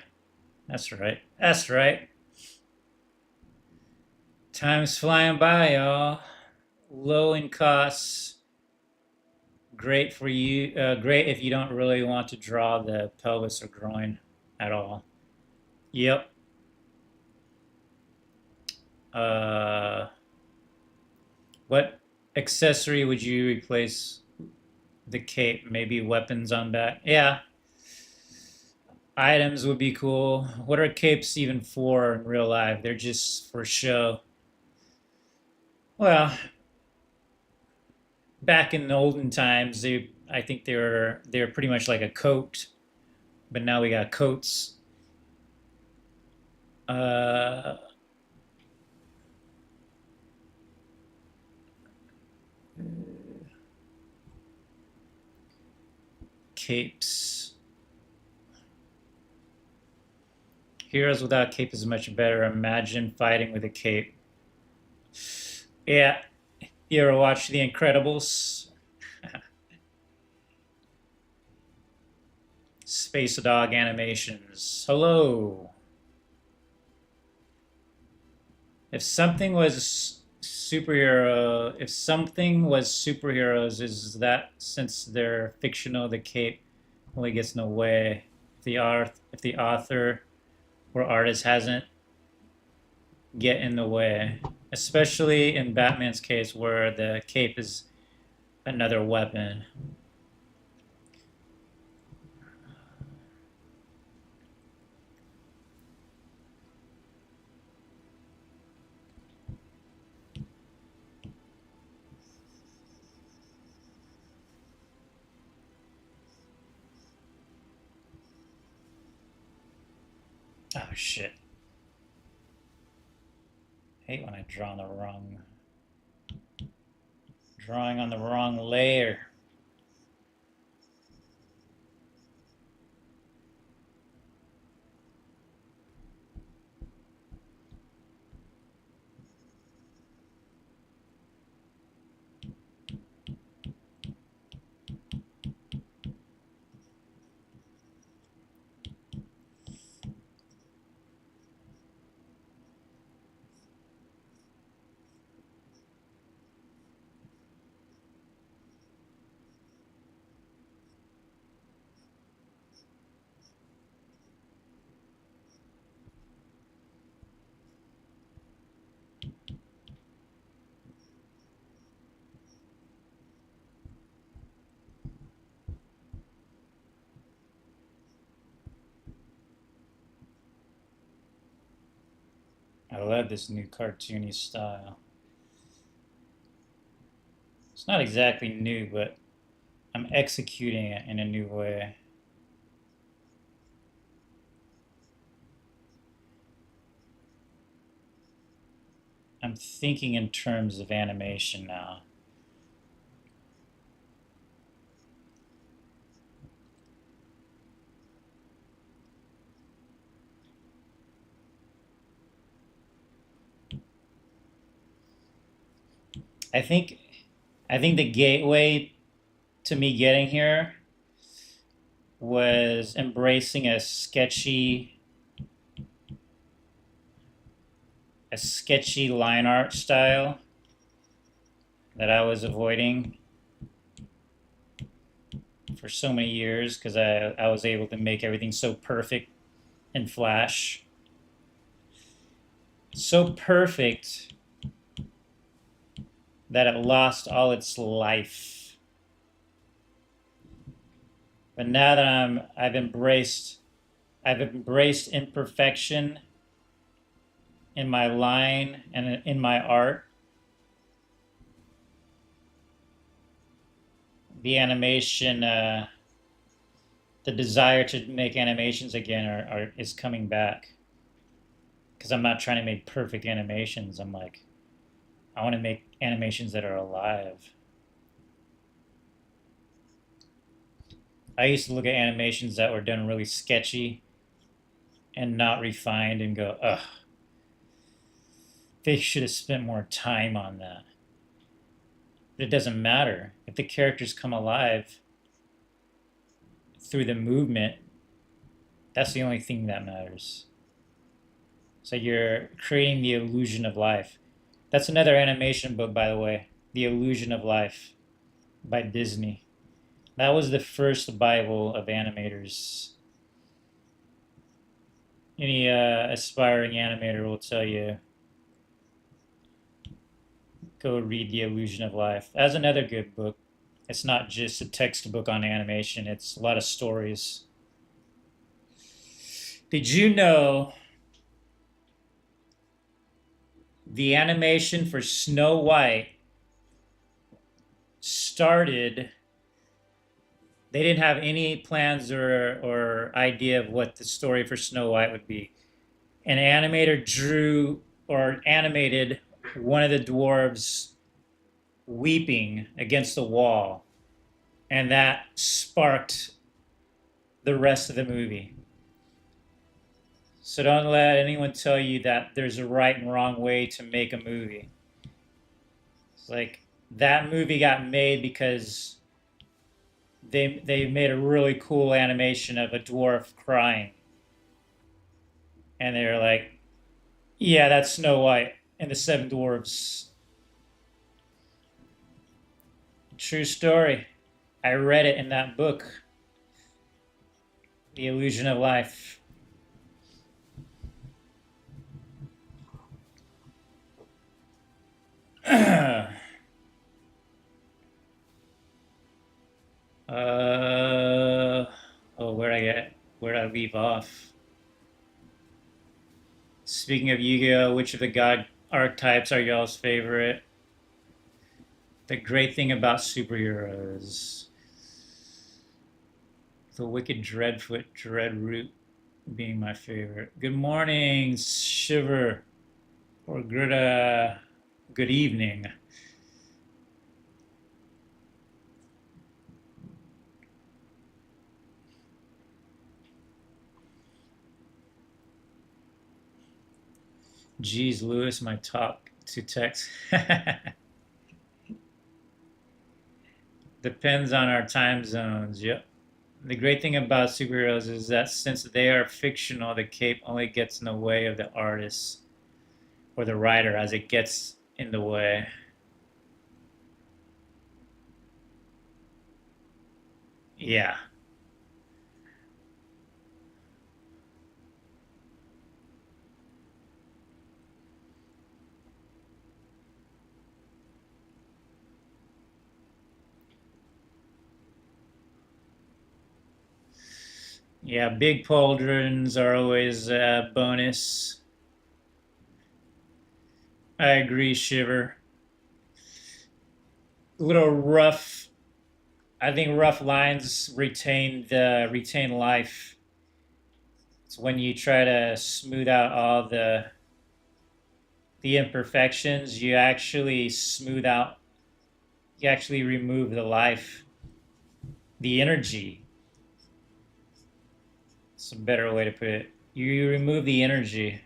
that's right. That's right. Time's flying by, y'all. Low in costs. Great for you. Great if you don't really want to draw the pelvis or groin at all. Yep. Uh, what accessory would you replace the cape? Maybe weapons on back. Yeah. Items would be cool. What are capes even for in real life? They're just for show. Well, back in the olden times, I think they were pretty much like a coat, but now we got coats. Uh, capes. Heroes without cape is much better. Imagine fighting with a cape. Yeah, you ever watch The Incredibles? Space Dog animations. Hello. If something was superhero, if something was superheroes, is that since they're fictional, the cape only gets in the way. If the author or artist hasn't get in the way, especially in Batman's case where the cape is another weapon. Oh shit. I hate when I draw on the wrong drawing on the wrong layer. I love this new cartoony style. It's not exactly new, but I'm executing it in a new way. I'm thinking in terms of animation now. I think I think the gateway to me getting here was embracing a sketchy line art style that I was avoiding for so many years because I was able to make everything so perfect in Flash. So perfect that it lost all its life. But now that I've embraced I've embraced imperfection in my line and in my art. The animation, the desire to make animations again is coming back because I'm not trying to make perfect animations. I'm like, I want to make animations that are alive. I used to look at animations that were done really sketchy and not refined and go, ugh, they should have spent more time on that. But it doesn't matter. If the characters come alive through the movement, that's the only thing that matters. So you're creating the illusion of life. That's another animation book, by the way, The Illusion of Life by Disney. That was the first Bible of animators. Any aspiring animator will tell you, go read The Illusion of Life. That's another good book. It's not just a textbook on animation, it's a lot of stories. Did you know the animation for Snow White started? They didn't have any plans or idea of what the story for Snow White would be. An animator drew or animated one of the dwarves weeping against the wall, and that sparked the rest of the movie. So don't let anyone tell you that there's a right and wrong way to make a movie. It's like that movie got made because they made a really cool animation of a dwarf crying, and they were like, "Yeah, that's Snow White and the Seven Dwarfs." True story. I read it in that book, The Illusion of Life. Oh, where'd I leave off? Speaking of Yu-Gi-Oh, which of the god archetypes are y'all's favorite? The great thing about superheroes. The Wicked Dreadfoot Dreadroot being my favorite. Good morning, Shiver, or good evening. Geez, Lewis, my talk to text. Depends on our time zones. Yep. The great thing about superheroes is that since they are fictional, the cape only gets in the way of the artist or the writer as it gets in the way. Yeah. Yeah, big pauldrons are always a bonus. I agree, Shiver. A little rough. I think rough lines retain life. It's when you try to smooth out all the imperfections, you actually smooth out, you actually remove the life, the energy. It's a better way to put it. You remove the energy.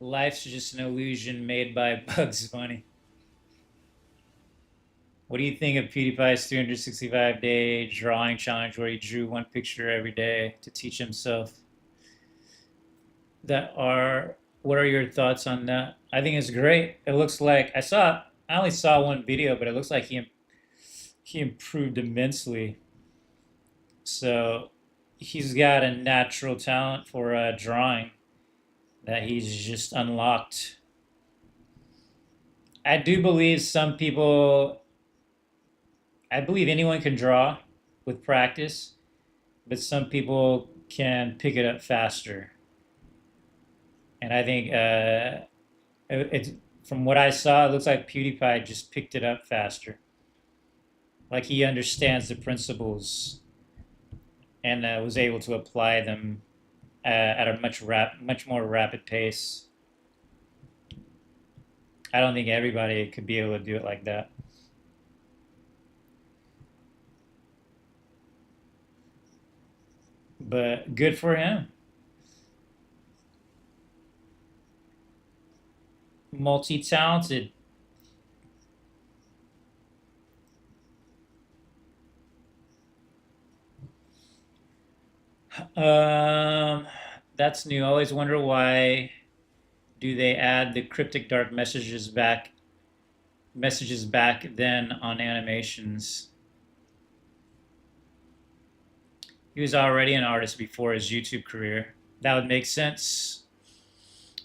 Life's just an illusion made by Bugs Bunny. What do you think of PewDiePie's 365-day drawing challenge where he drew one picture every day to teach himself? That are What are your thoughts on that? I think it's great. It looks like I only saw one video, but it looks like he improved immensely. So he's got a natural talent for drawing. that he's just unlocked. I do believe some people, I believe anyone can draw with practice, but some people can pick it up faster. And I think it's from what I saw, it looks like PewDiePie just picked it up faster. Like he understands the principles and was able to apply them at a much more rapid pace. I don't think everybody could be able to do it like that. But good for him. Multi-talented. Um, that's new. I always wonder why do they add the cryptic dark messages back then on animations. He was already an artist before his YouTube career. That would make sense.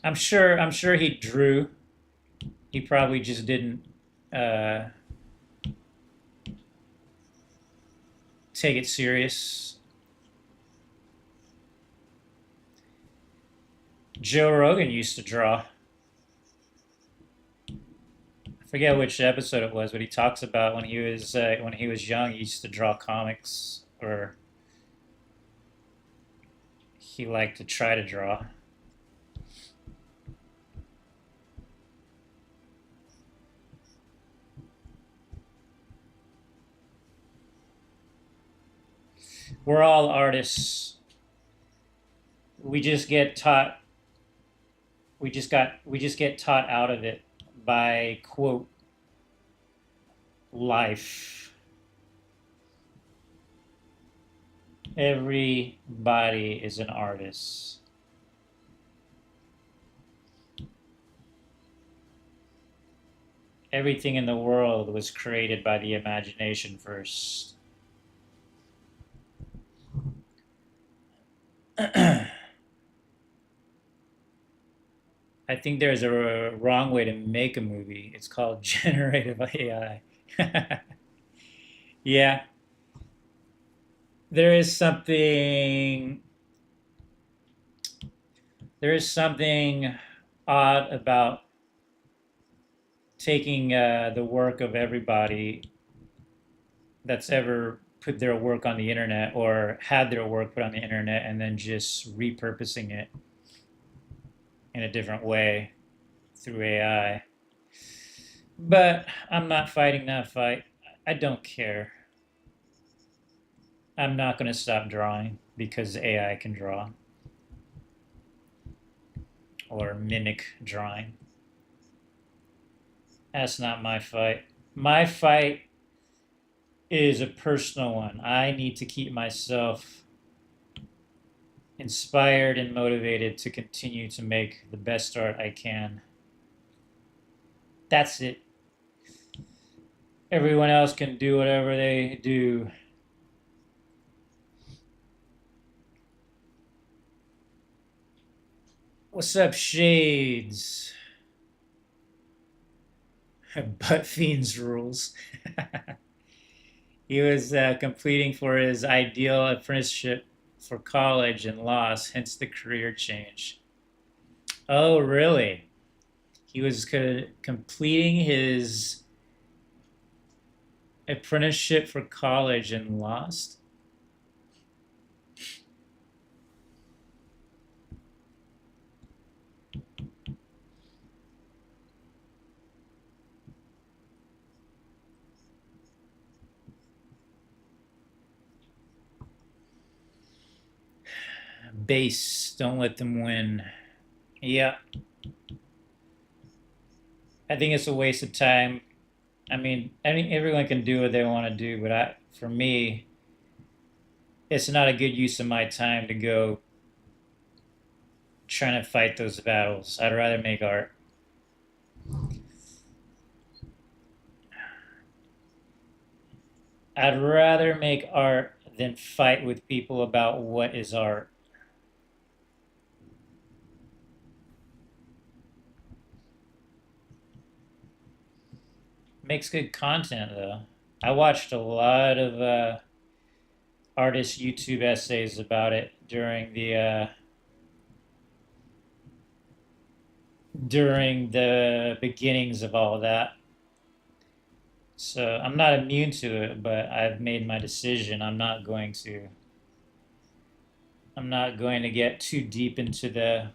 I'm sure he drew. He probably just didn't uh, take it serious. Joe Rogan used to draw. I forget which episode it was, but he talks about when he was young, he used to draw comics, or he liked to try to draw. We're all artists. We just get taught. We just get taught out of it by quote life. Everybody is an artist. Everything in the world was created by the imagination first. I think there's a wrong way to make a movie. It's called generative AI. Yeah, there is something there is something odd about taking the work of everybody that's ever put their work on the internet or had their work put on the internet and then just repurposing it in a different way through AI. But I'm not fighting that fight. I don't care. I'm not going to stop drawing because AI can draw or mimic drawing. That's not my fight. My fight is a personal one. I need to keep myself inspired and motivated to continue to make the best art I can. That's it. Everyone else can do whatever they do. What's up, Shades? Butt Fiends rules. He was completing for his ideal apprenticeship for college and lost, hence the career change. Oh, really? He was completing his apprenticeship for college and lost? Base, don't let them win. Yeah, I think it's a waste of time. I mean, everyone can do what they want to do, but for me, it's not a good use of my time to go trying to fight those battles. I'd rather make art. I'd rather make art than fight with people about what is art. Makes good content though. I watched a lot of artist YouTube essays about it during the beginnings of all of that. So I'm not immune to it, but I've made my decision. I'm not going to get too deep into the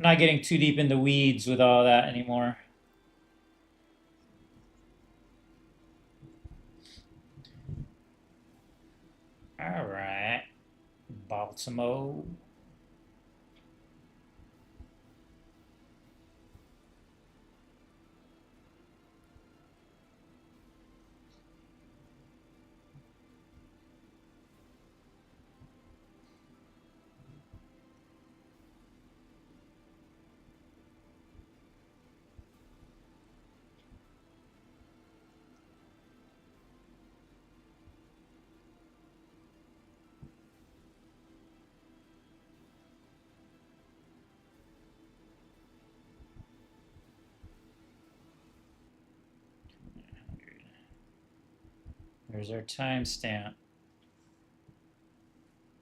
not getting too deep in the weeds with all that anymore. All right, Baltimore. There's our timestamp.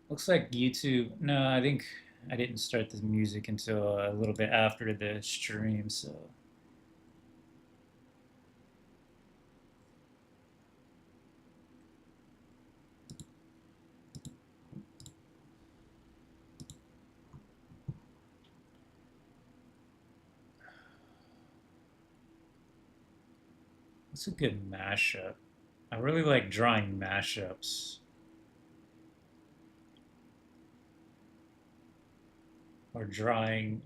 Looks like YouTube. No, I think I didn't start the music until a little bit after the stream, so it's a good mashup. I really like drawing mashups or drawing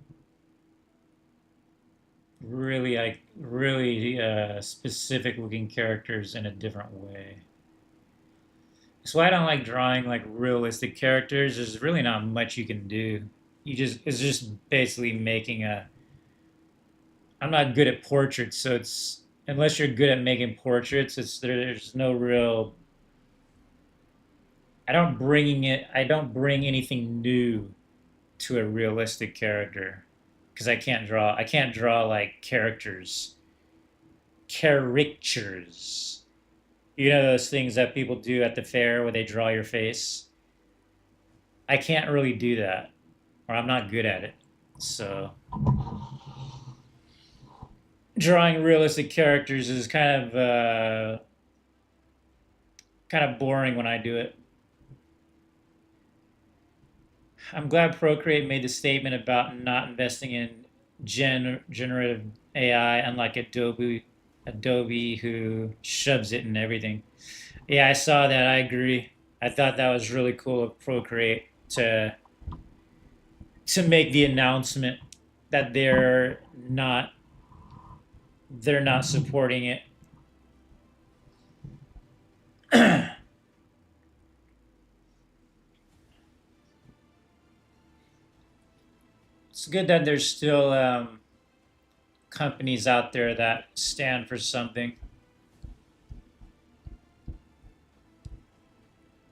really specific looking characters in a different way. That's why I don't like drawing like realistic characters. There's really not much you can do. It's just basically making a. I'm not good at portraits, so it's unless you're good at making portraits, there's no real. I don't bring anything new to a realistic character because I can't draw like characters. You know those things that people do at the fair where they draw your face. I can't really do that, or I'm not good at it. So drawing realistic characters is kind of boring when I do it. I'm glad Procreate made the statement about not investing in generative AI, unlike Adobe, who shoves it in everything. Yeah, I saw that. I agree. I thought that was really cool of Procreate to make the announcement that they're not supporting it. It's good that there's still companies out there that stand for something.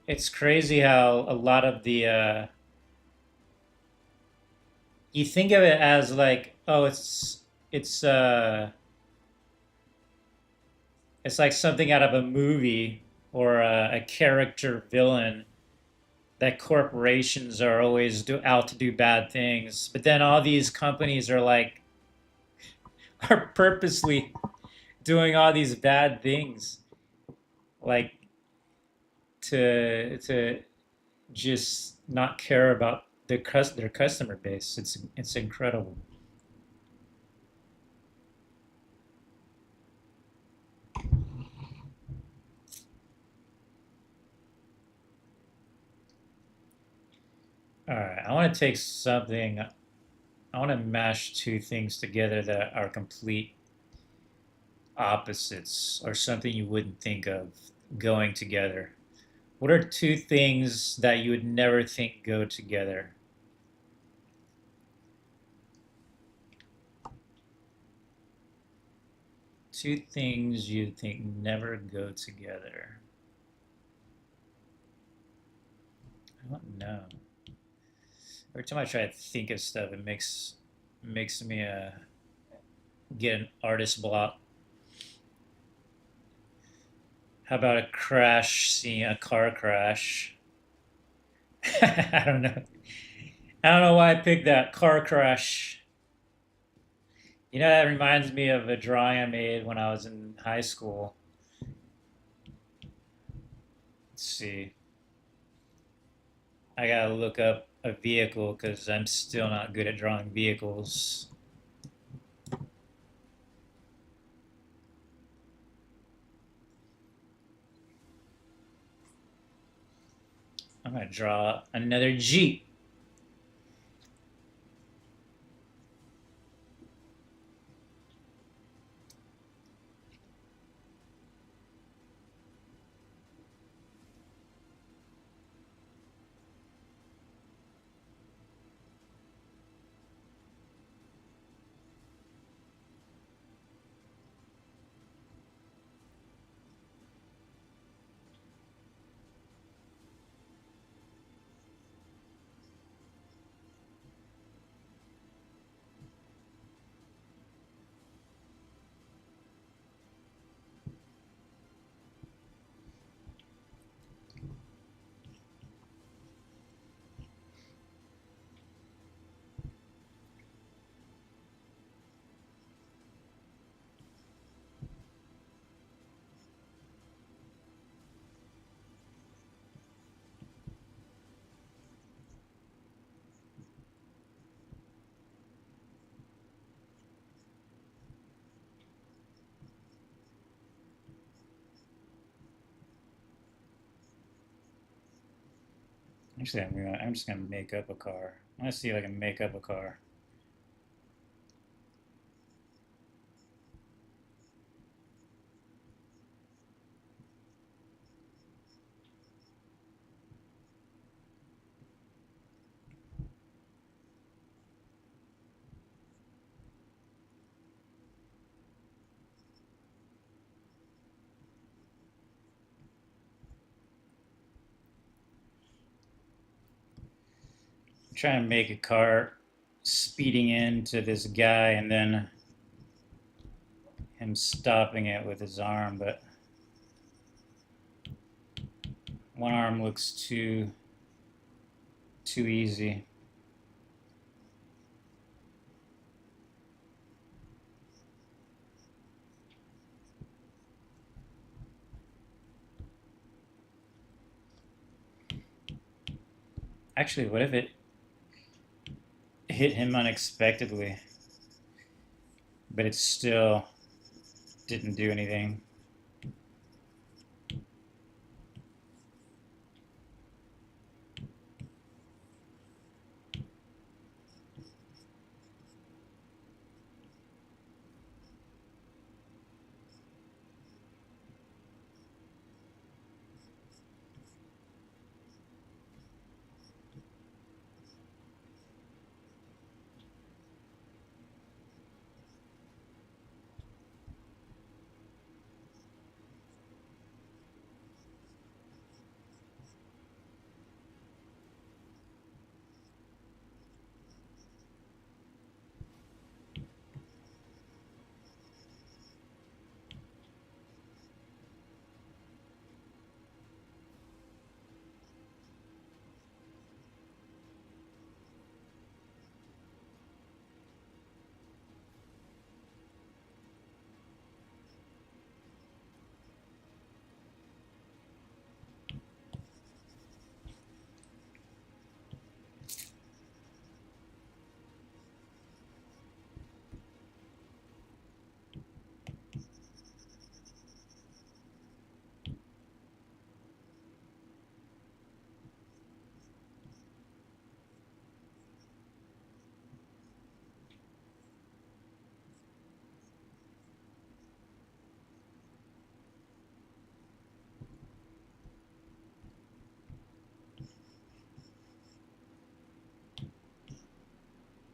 It's crazy how a lot of the you think of it as like, oh, it's it's like something out of a movie or a character villain that corporations are always out to do bad things. But then all these companies are like are purposely doing all these bad things, like to just not care about their customer base. It's incredible. All right, I want to take something. I want to mash two things together that are complete opposites or something you wouldn't think of going together. What are two things that you would never think go together? Two things you think never go together. I don't know. Every time I try to think of stuff, it makes me get an artist block. How about a crash scene, a car crash? I don't know. I don't know why I picked that car crash. You know, that reminds me of a drawing I made when I was in high school. Let's see. I gotta look up a vehicle because I'm still not good at drawing vehicles. I'm gonna draw another Jeep. Actually, I'm just gonna make up a car. Let's see if I can make up a car. I'm trying to make a car speeding into this guy and then him stopping it with his arm, but one arm looks too easy. Actually, what if it hit him unexpectedly, but it still didn't do anything?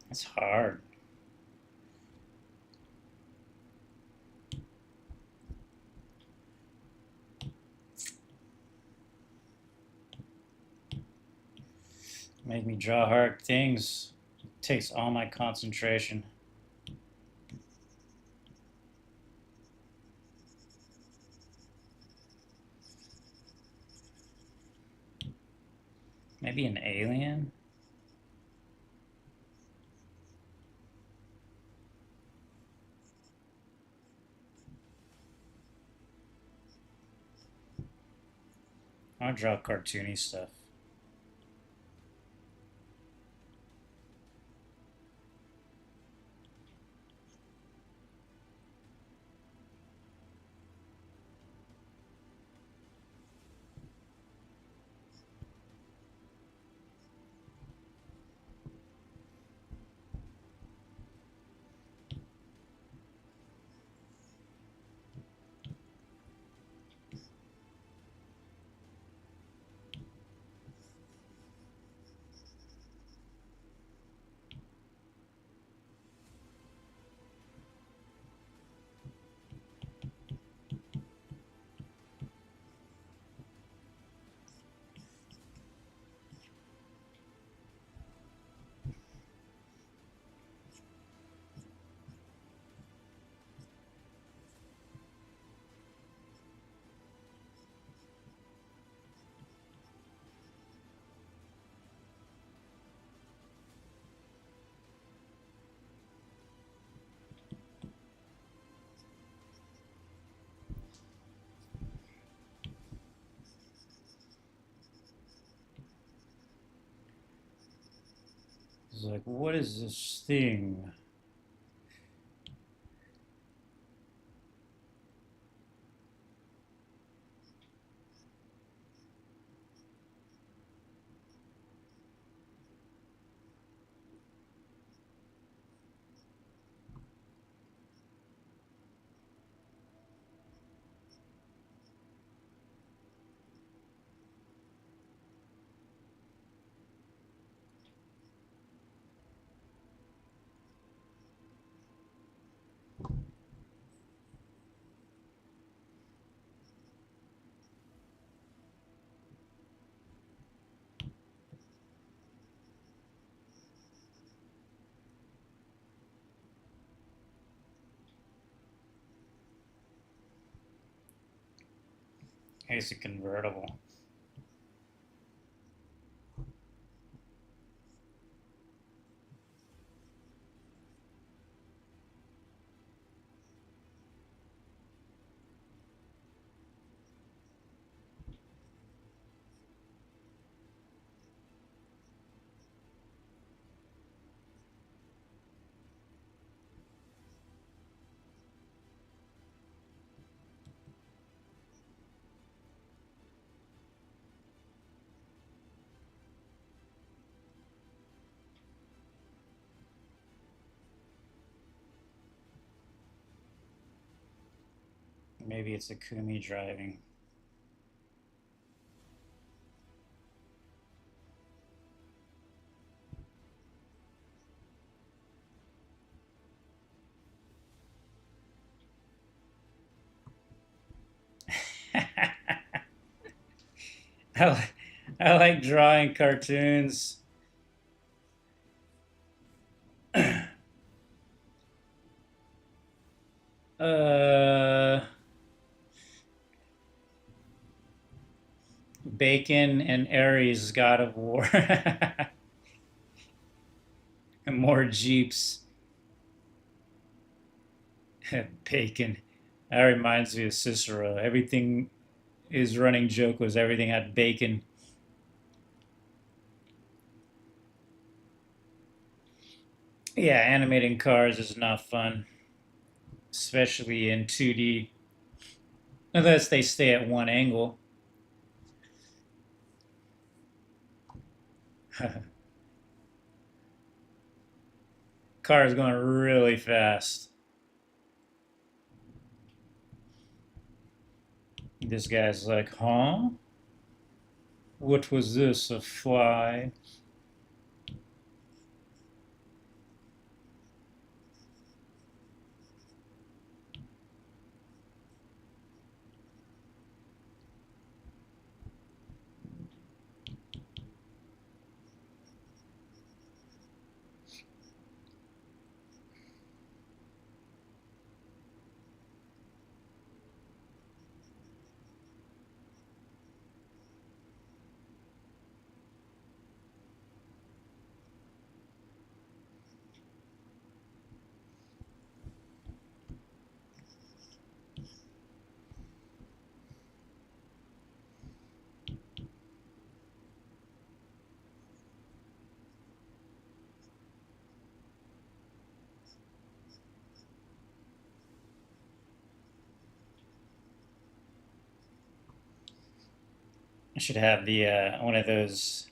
It's hard. Make me draw hard things. It takes all my concentration. Maybe an alien? I'll draw cartoony stuff. It's like, what is this thing? It's a convertible. Maybe it's Akumi driving. I, I like drawing cartoons. uh, Bacon and Ares, God of War. And more Jeeps. Bacon. That reminds me of Cicero. Everything, his running joke was everything had bacon. Yeah, animating cars is not fun, especially in 2D, unless they stay at one angle. Car is going really fast. This guy's like, huh? What was this? A fly? I should have the one of those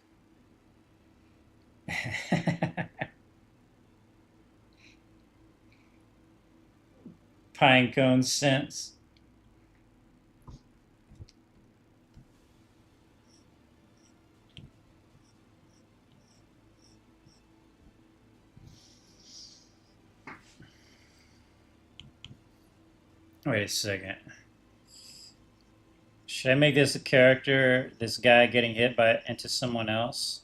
pine cone scents. Wait a second. Should I make this a character? This guy getting hit by into someone else?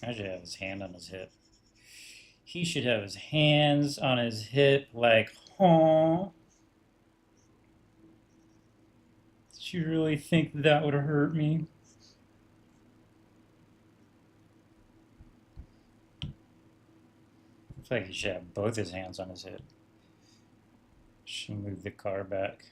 I should have his hand on his hip. He should have his hands on his hip, like, huh? Did you really think that would hurt me? Looks like he should have both his hands on his hip. Should move the car back.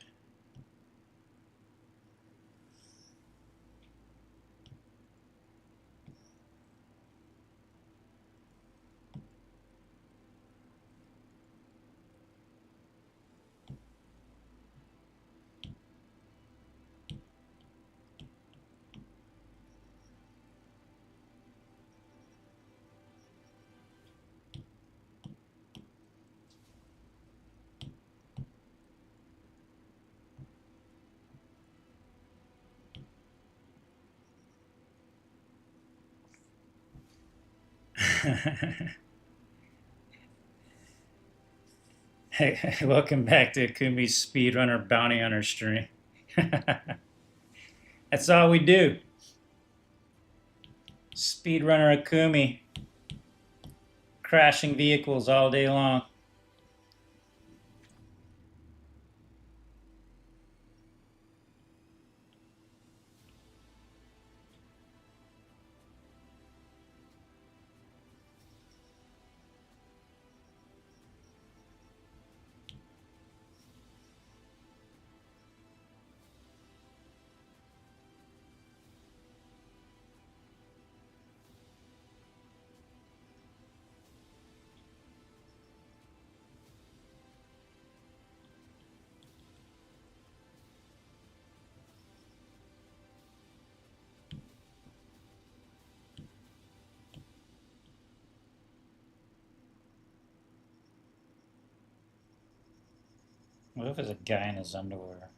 Hey, welcome back to Akumi's Speedrunner Bounty Hunter stream. That's all we do. Speedrunner Akumi. Crashing vehicles all day long. What if there's a guy in his underwear?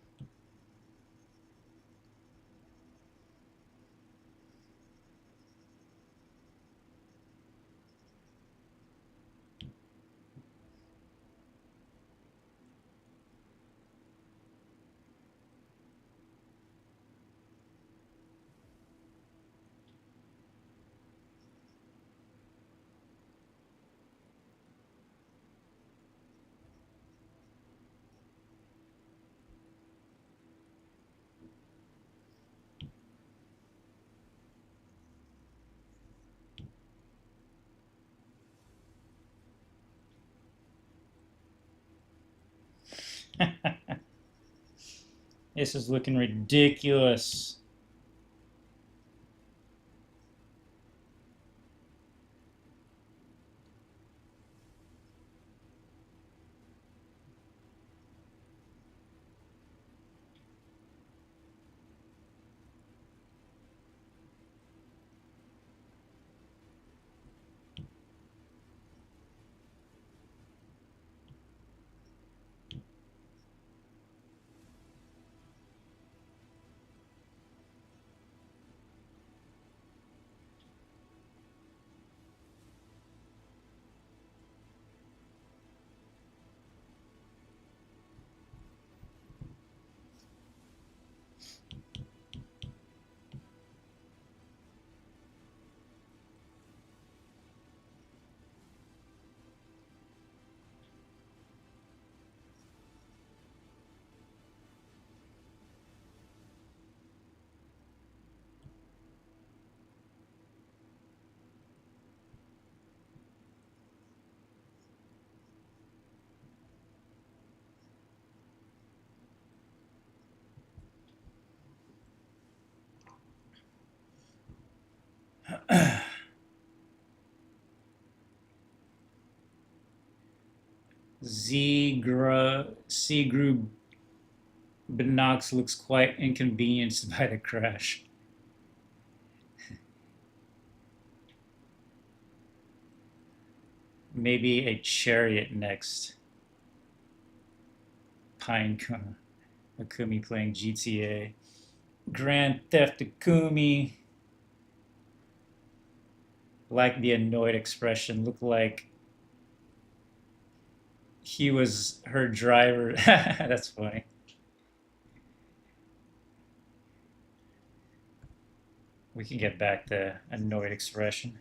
This is looking ridiculous. Seagroup Binox looks quite inconvenienced by the crash. Maybe a chariot next. Pinecone. Akumi playing GTA. Grand Theft Akumi. Like the annoyed expression. Looked like he was her driver. That's funny. We can get back to annoyed expression.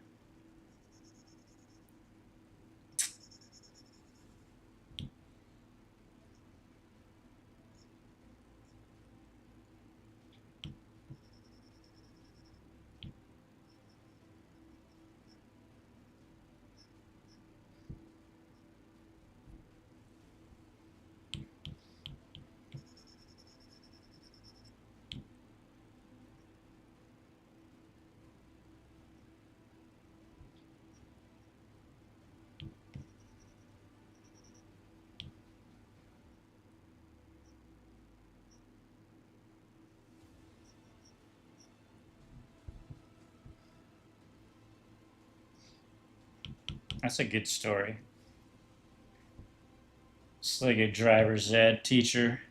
That's a good story. It's like a driver's ed teacher.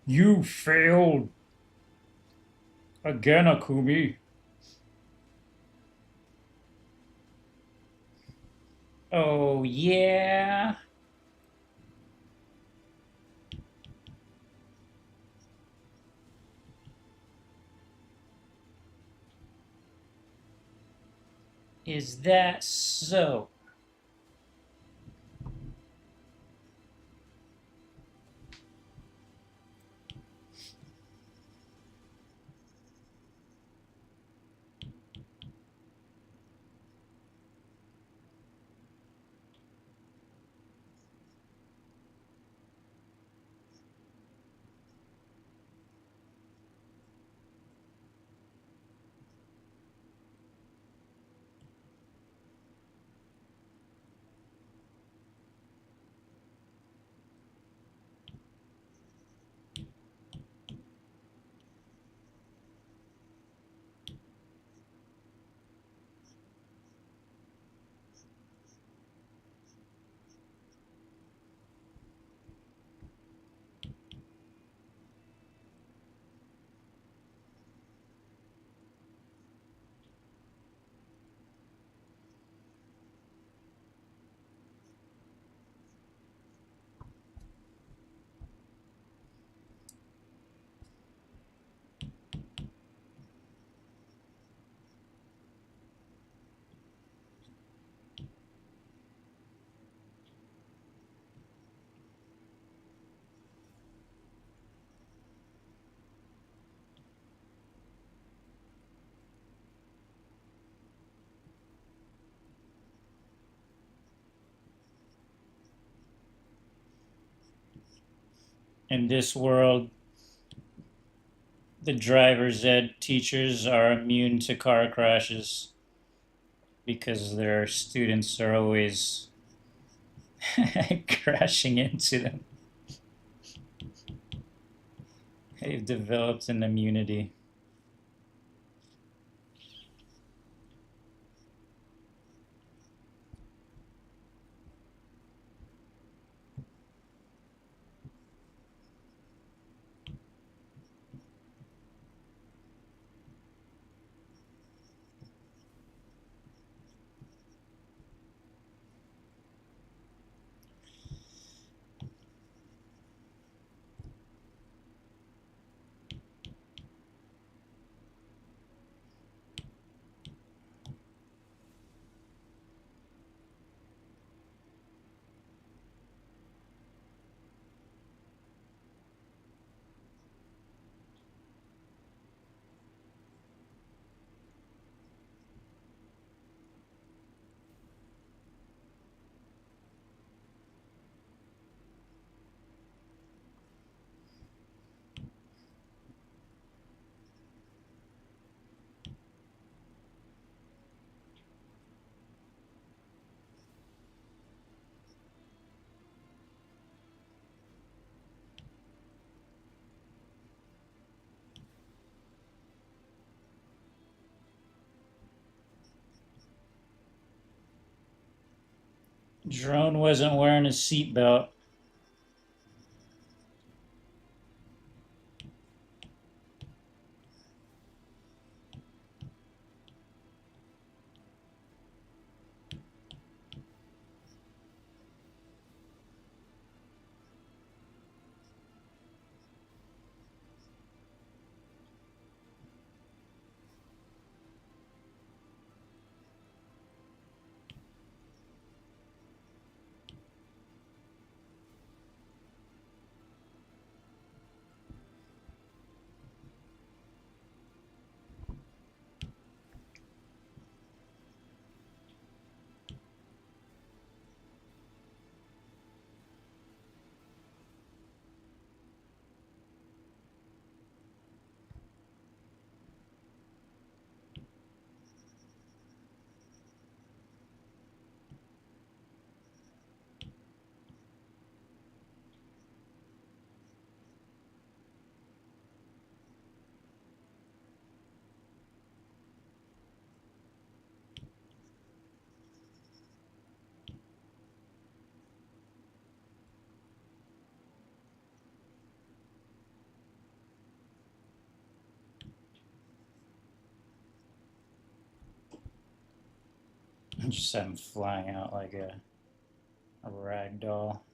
You failed again, Akumi. Oh, yeah. Is that so? In this world, the driver's ed teachers are immune to car crashes because their students are always crashing into them. They've developed an immunity. Drone wasn't wearing a seatbelt. Just have him flying out like a rag doll.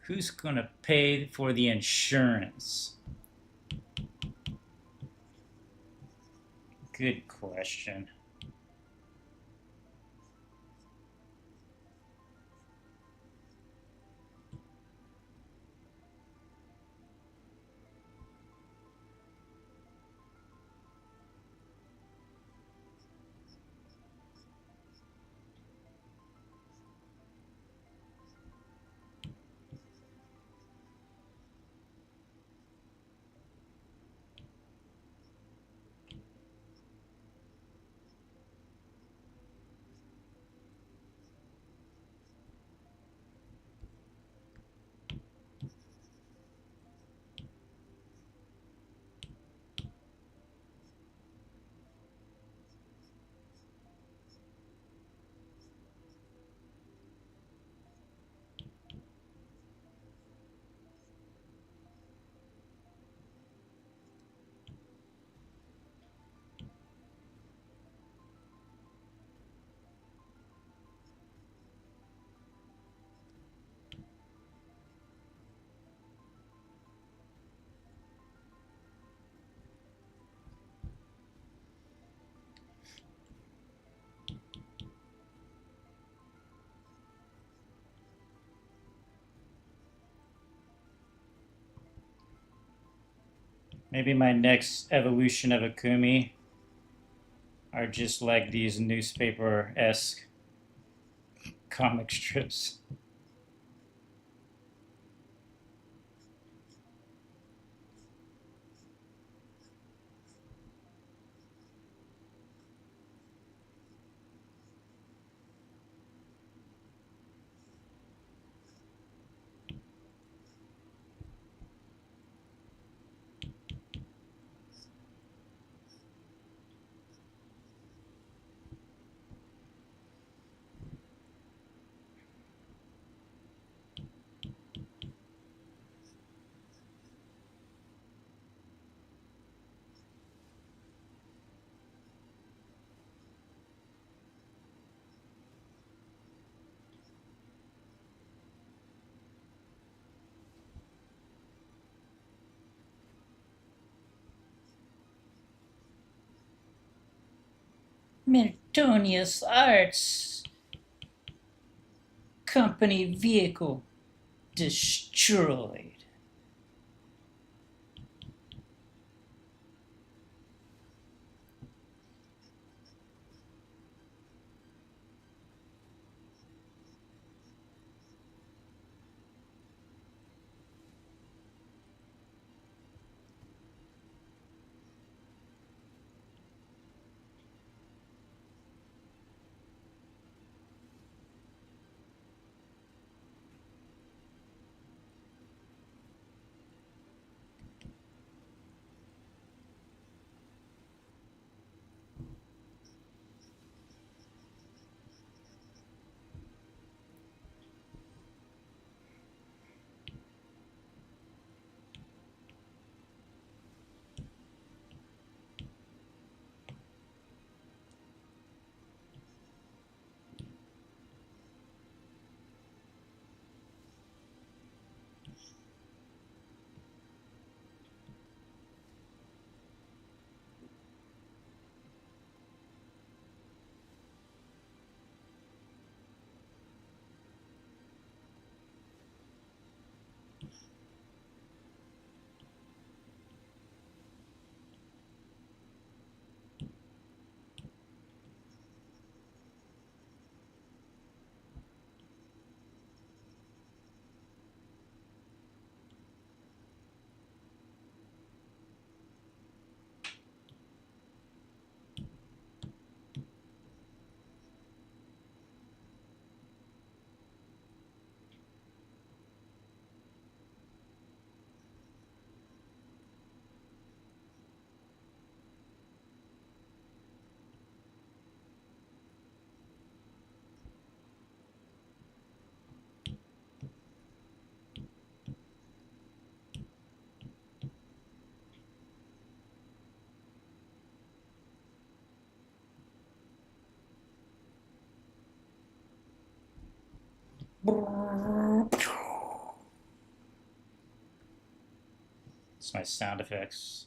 Who's gonna pay for the insurance? Good question. Maybe my next evolution of Akumi are just like these newspaper-esque comic strips. Miltonius Arts. company vehicle destroyed. It's my sound effects.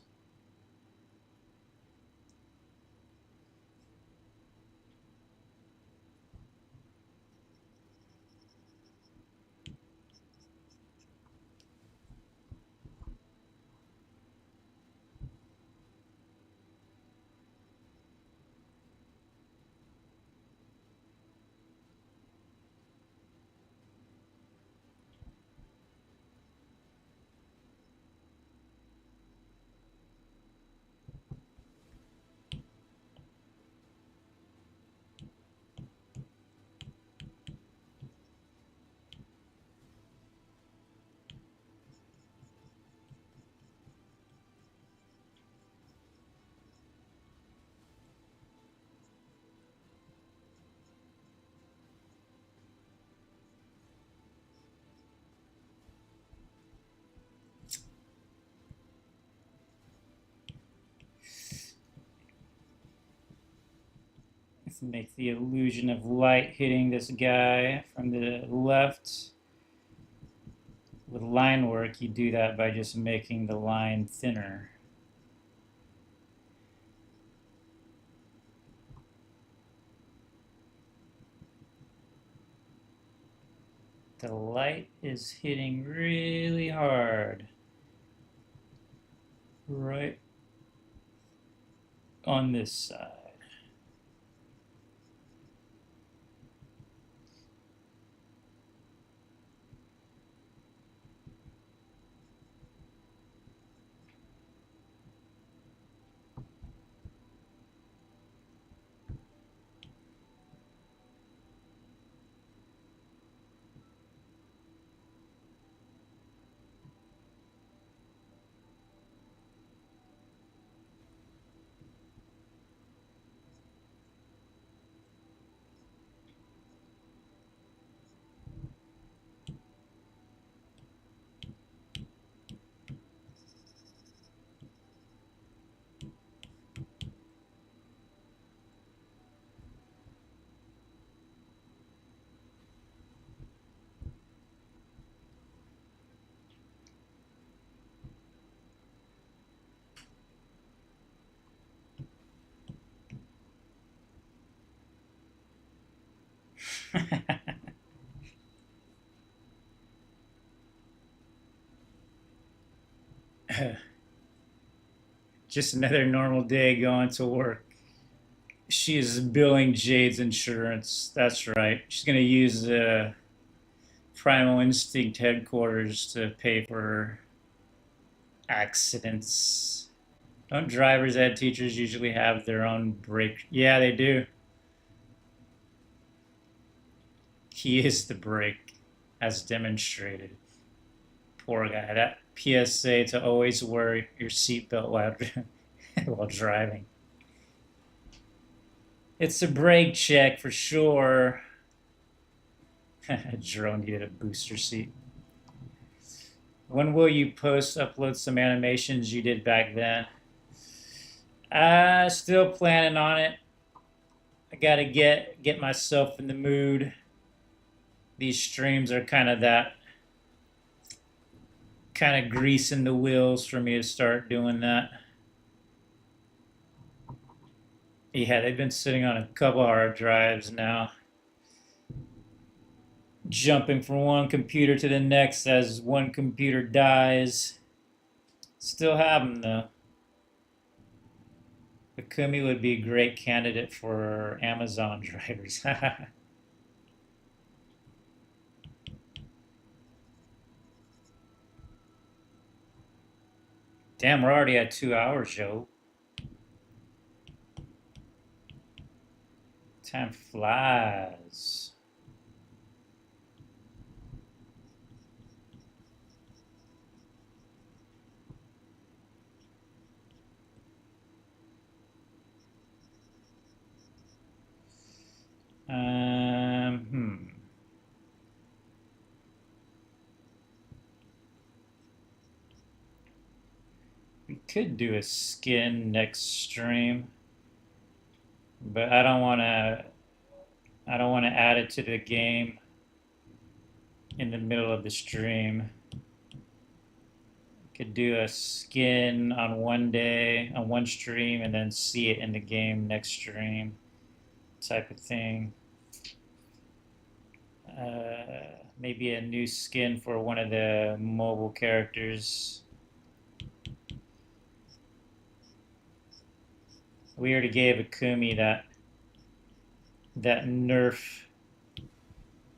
Let's make the illusion of light hitting this guy from the left. With line work, you do that by just making the line thinner. The light is hitting really hard right on this side. Just another normal day going to work. She is billing Jade's insurance. That's right. She's going to use Primal Instinct headquarters to pay for her accidents. Don't drivers ed teachers usually have their own brake? Yeah, they do. He is the brake, as demonstrated. Poor guy. That PSA to always wear your seatbelt while while driving. It's a brake check for sure. Jerome needed a booster seat. When will you upload some animations you did back then? Still planning on it. I gotta get myself in the mood. These streams are kind of greasing the wheels for me to start doing that. Yeah, they've been sitting on a couple hard drives now. Jumping from one computer to the next as one computer dies. Still have them though. Akumi would be a great candidate for Amazon drivers. Damn, we're already at 2 hours, Joe. Time flies. Hmm. We could do a skin next stream, but I don't want to. I don't want to add it to the game in the middle of the stream. Could do a skin on one day, on one stream, and then see it in the game next stream, type of thing. Maybe a new skin for one of the mobile characters. We already gave Akumi that Nerf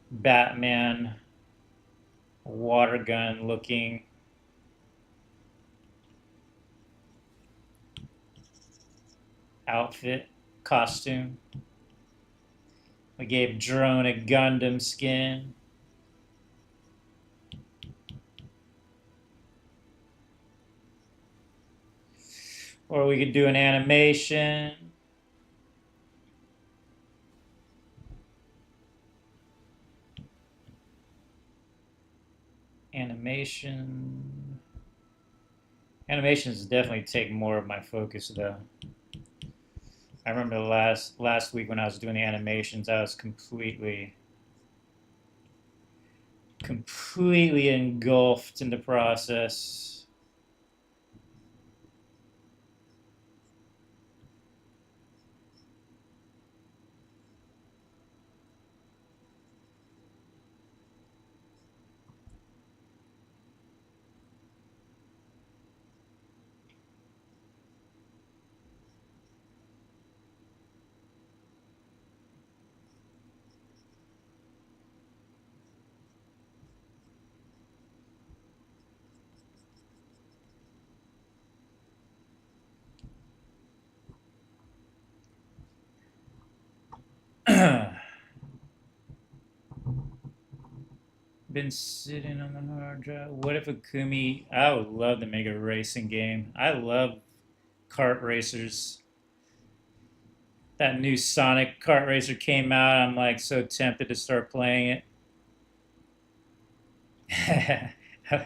Batman water gun looking outfit costume. We gave Drone a Gundam skin. Or we could do an animation. Animations definitely take more of my focus though. I remember last week when I was doing the animations, I was completely engulfed in the process. Been sitting on the hard drive. What if Akumi? I would love to make a racing game. I love kart racers. That new Sonic kart racer came out. I'm like so tempted to start playing it. I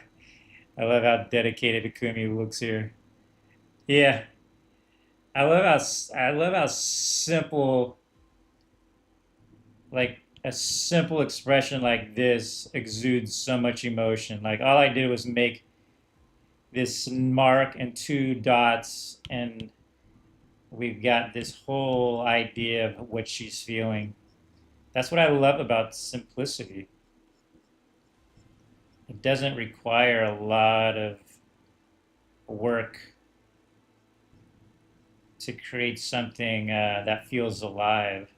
love how dedicated Akumi looks here. Yeah, I love how simple, like a simple expression like this exudes so much emotion. Like all I did was make this mark and two dots, and we've got this whole idea of what she's feeling. That's what I love about simplicity. It doesn't require a lot of work to create something that feels alive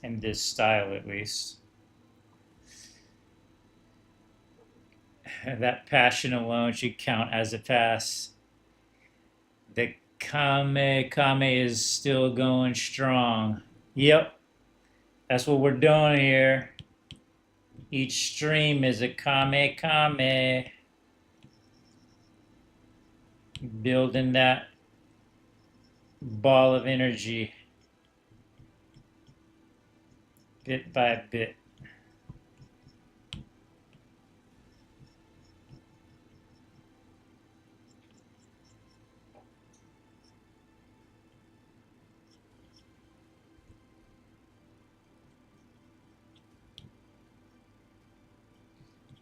in this style, at least. That passion alone should count as a pass. The Kame is still going strong. Yep, that's what we're doing here. Each stream is a Kame. Building that ball of energy bit by bit.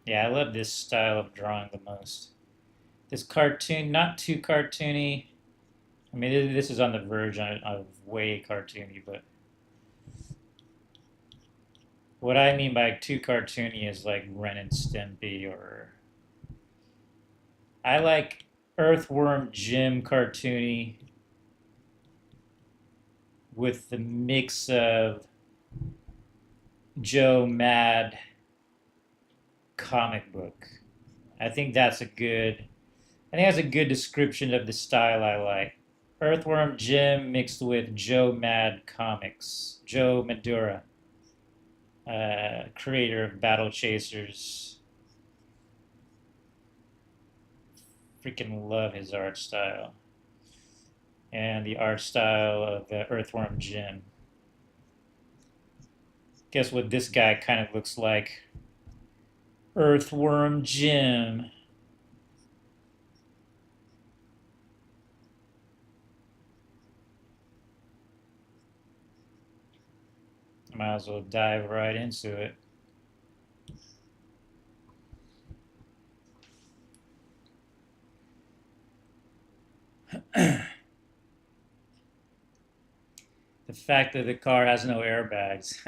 Yeah, I love this style of drawing the most. This cartoon, not too cartoony. I mean, this is on the verge of way cartoony, but what I mean by too cartoony is like Ren and Stimpy, or I like Earthworm Jim cartoony with the mix of Joe Mad comic book. I think that's a good. I think that's a good description of the style I like. Earthworm Jim mixed with Joe Mad comics. Joe Madura, creator of Battle Chasers. Freaking love his art style and the art style of Earthworm Jim. Guess what this guy kind of looks like? Earthworm Jim. Might as well dive right into it. The fact that the car has no airbags.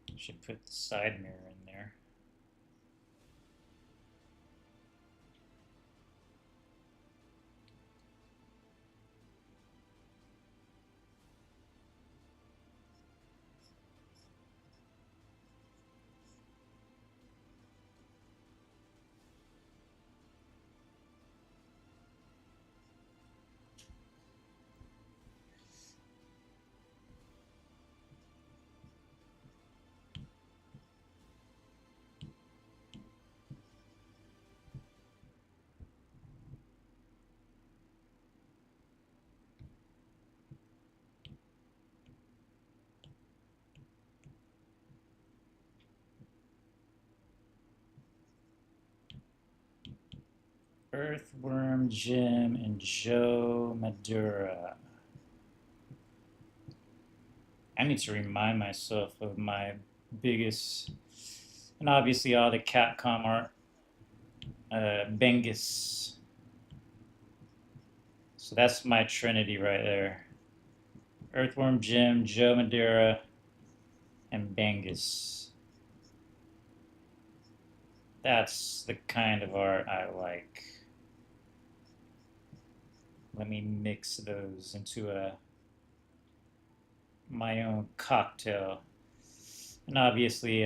We should put the side mirror in there. Earthworm Jim and Joe Madura. I need to remind myself of my biggest, and obviously all the Capcom art. Bengus. So that's my trinity right there. Earthworm Jim, Joe Madura, and Bengus. That's the kind of art I like. Let me mix those into my own cocktail. And obviously,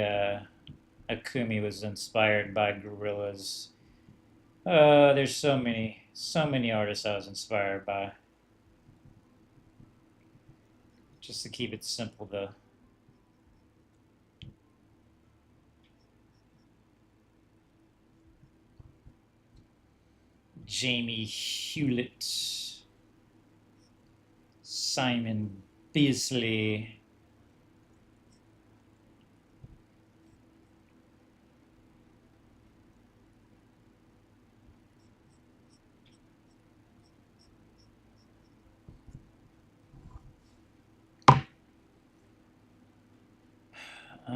Akumi was inspired by gorillas. There's so many artists I was inspired by. Just to keep it simple, though. Jamie Hewlett, Simon Beasley. Uh,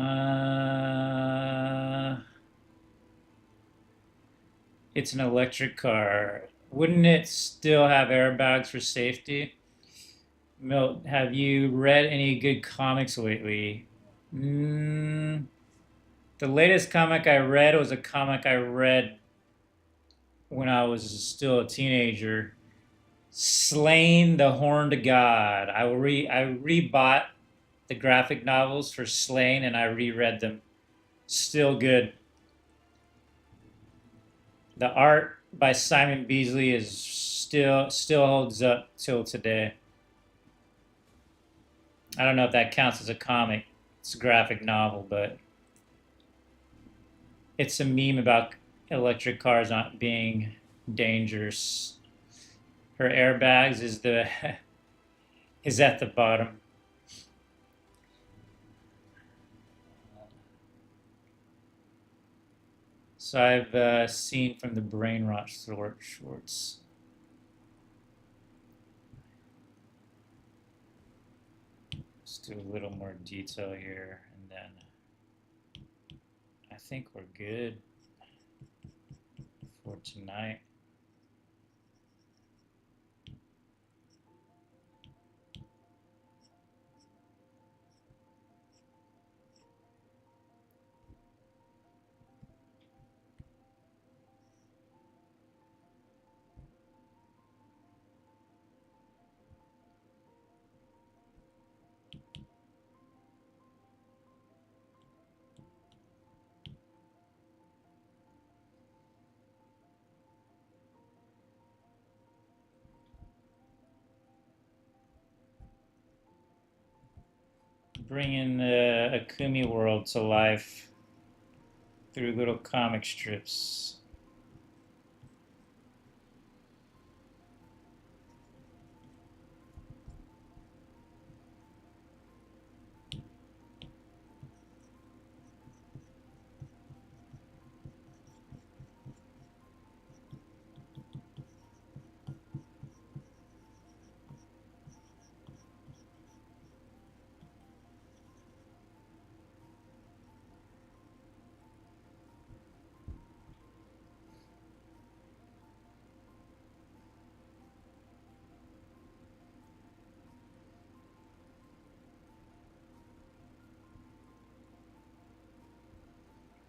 It's an electric car. Wouldn't it still have airbags for safety? Milt, have you read any good comics lately? Mm, the latest comic I read was a comic I read when I was still a teenager. Slain the Horned God. I rebought the graphic novels for Slain and I reread them. Still good. The art by Simon Beasley is still holds up till today. I don't know if that counts as a comic. It's a graphic novel, but it's a meme about electric cars not being dangerous. Her airbags is the is at the bottom. So I've seen from the brain rot shorts. Let's do a little more detail here, and then I think we're good for tonight. Bringing the Akumi world to life through little comic strips.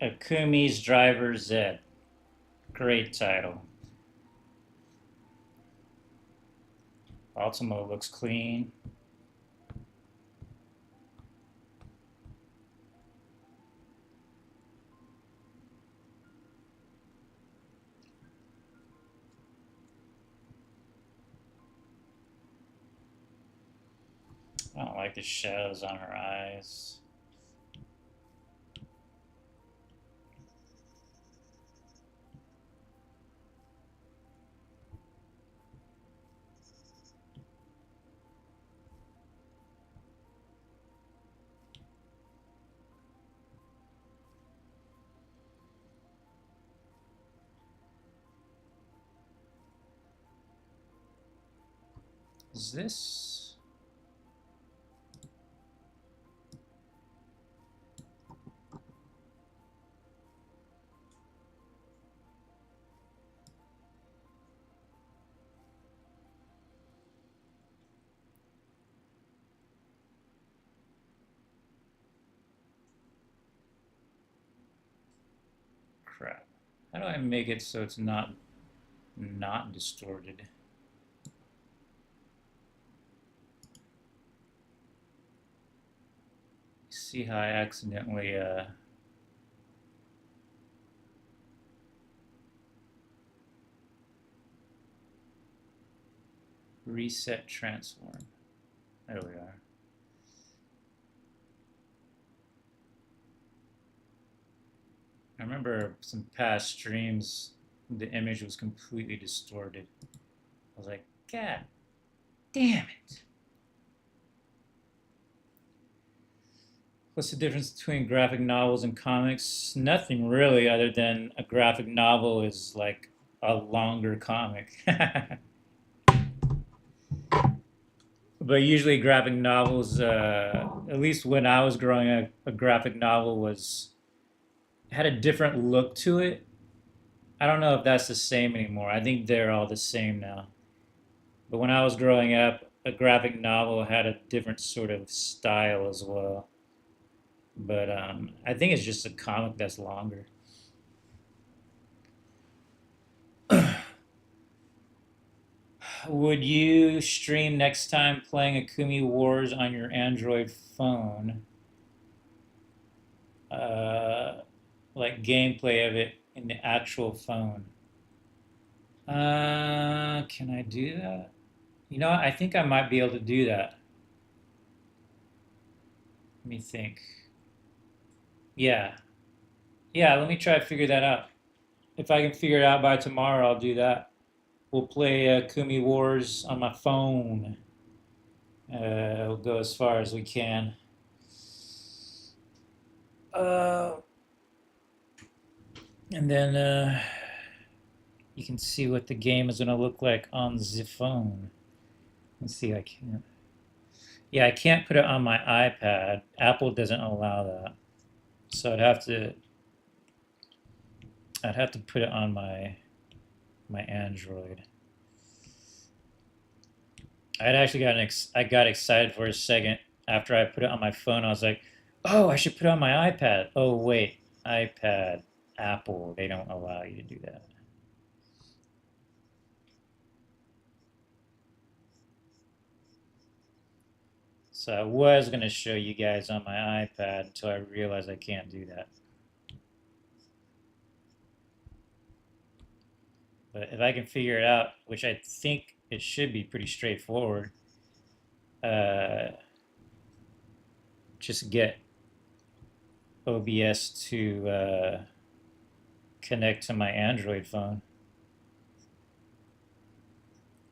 Akumi's Driver Z. Great title. Ultimo looks clean. I don't like the shadows on her eyes. Is this? Crap. How do I make it so it's not distorted? See how I accidentally reset transform. There we are. I remember some past streams, the image was completely distorted. I was like, God damn it. What's the difference between graphic novels and comics? Nothing really, other than a graphic novel is like a longer comic. But usually graphic novels, at least when I was growing up, a graphic novel had a different look to it. I don't know if that's the same anymore. I think they're all the same now. But when I was growing up, a graphic novel had a different sort of style as well. But I think it's just a comic that's longer. Would you stream next time playing Akumi Wars on your Android phone? Uh, like gameplay of it in the actual phone. Can I do that? You know, I think I might be able to do that. Let me think. Yeah. Yeah, let me try to figure that out. If I can figure it out by tomorrow, I'll do that. We'll play Kumi Wars on my phone. We'll go as far as we can. Uh, and then you can see what the game is going to look like on the phone. Let's see, I can't. Yeah, I can't put it on my iPad. Apple doesn't allow that. So I'd have to put it on my Android. I got excited for a second after I put it on my phone. I was like, "Oh, I should put it on my iPad." Oh, wait. iPad, Apple, they don't allow you to do that. So I was going to show you guys on my iPad until I realized I can't do that. But if I can figure it out, which I think it should be pretty straightforward, uh, just get OBS to connect to my Android phone,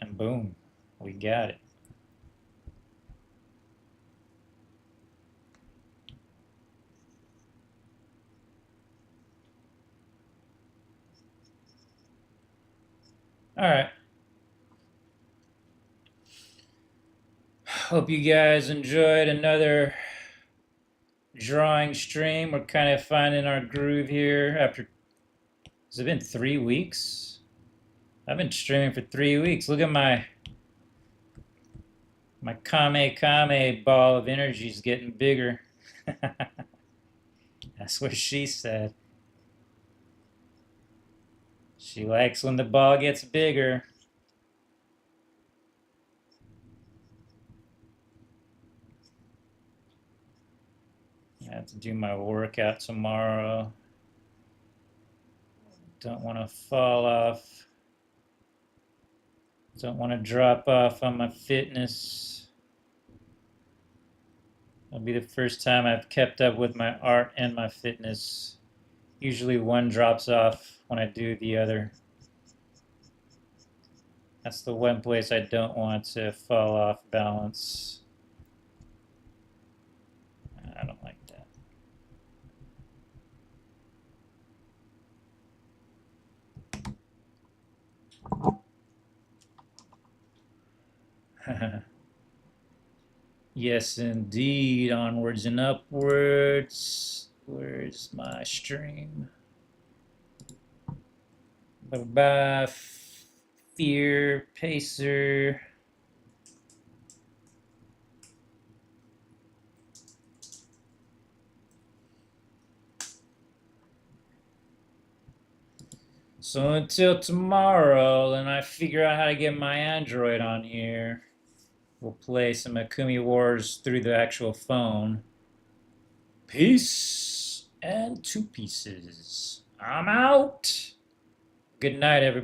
and boom, we got it. All right. Hope you guys enjoyed another drawing stream. We're kind of finding our groove here after. Has it been 3 weeks? I've been streaming for 3 weeks. Look at my Kame ball of energy is getting bigger. That's what she said. She likes when the ball gets bigger. I have to do my workout tomorrow. Don't want to fall off. Don't want to drop off on my fitness. It'll be the first time I've kept up with my art and my fitness. Usually one drops off when I do the other. That's the one place I don't want to fall off balance. I don't like that. Yes, indeed. Onwards and upwards. Where's my stream? Bye-bye, Fear Pacer. So until tomorrow, and I figure out how to get my Android on here, we'll play some Akumi Wars through the actual phone. Peace and two pieces. I'm out. Good night, everybody.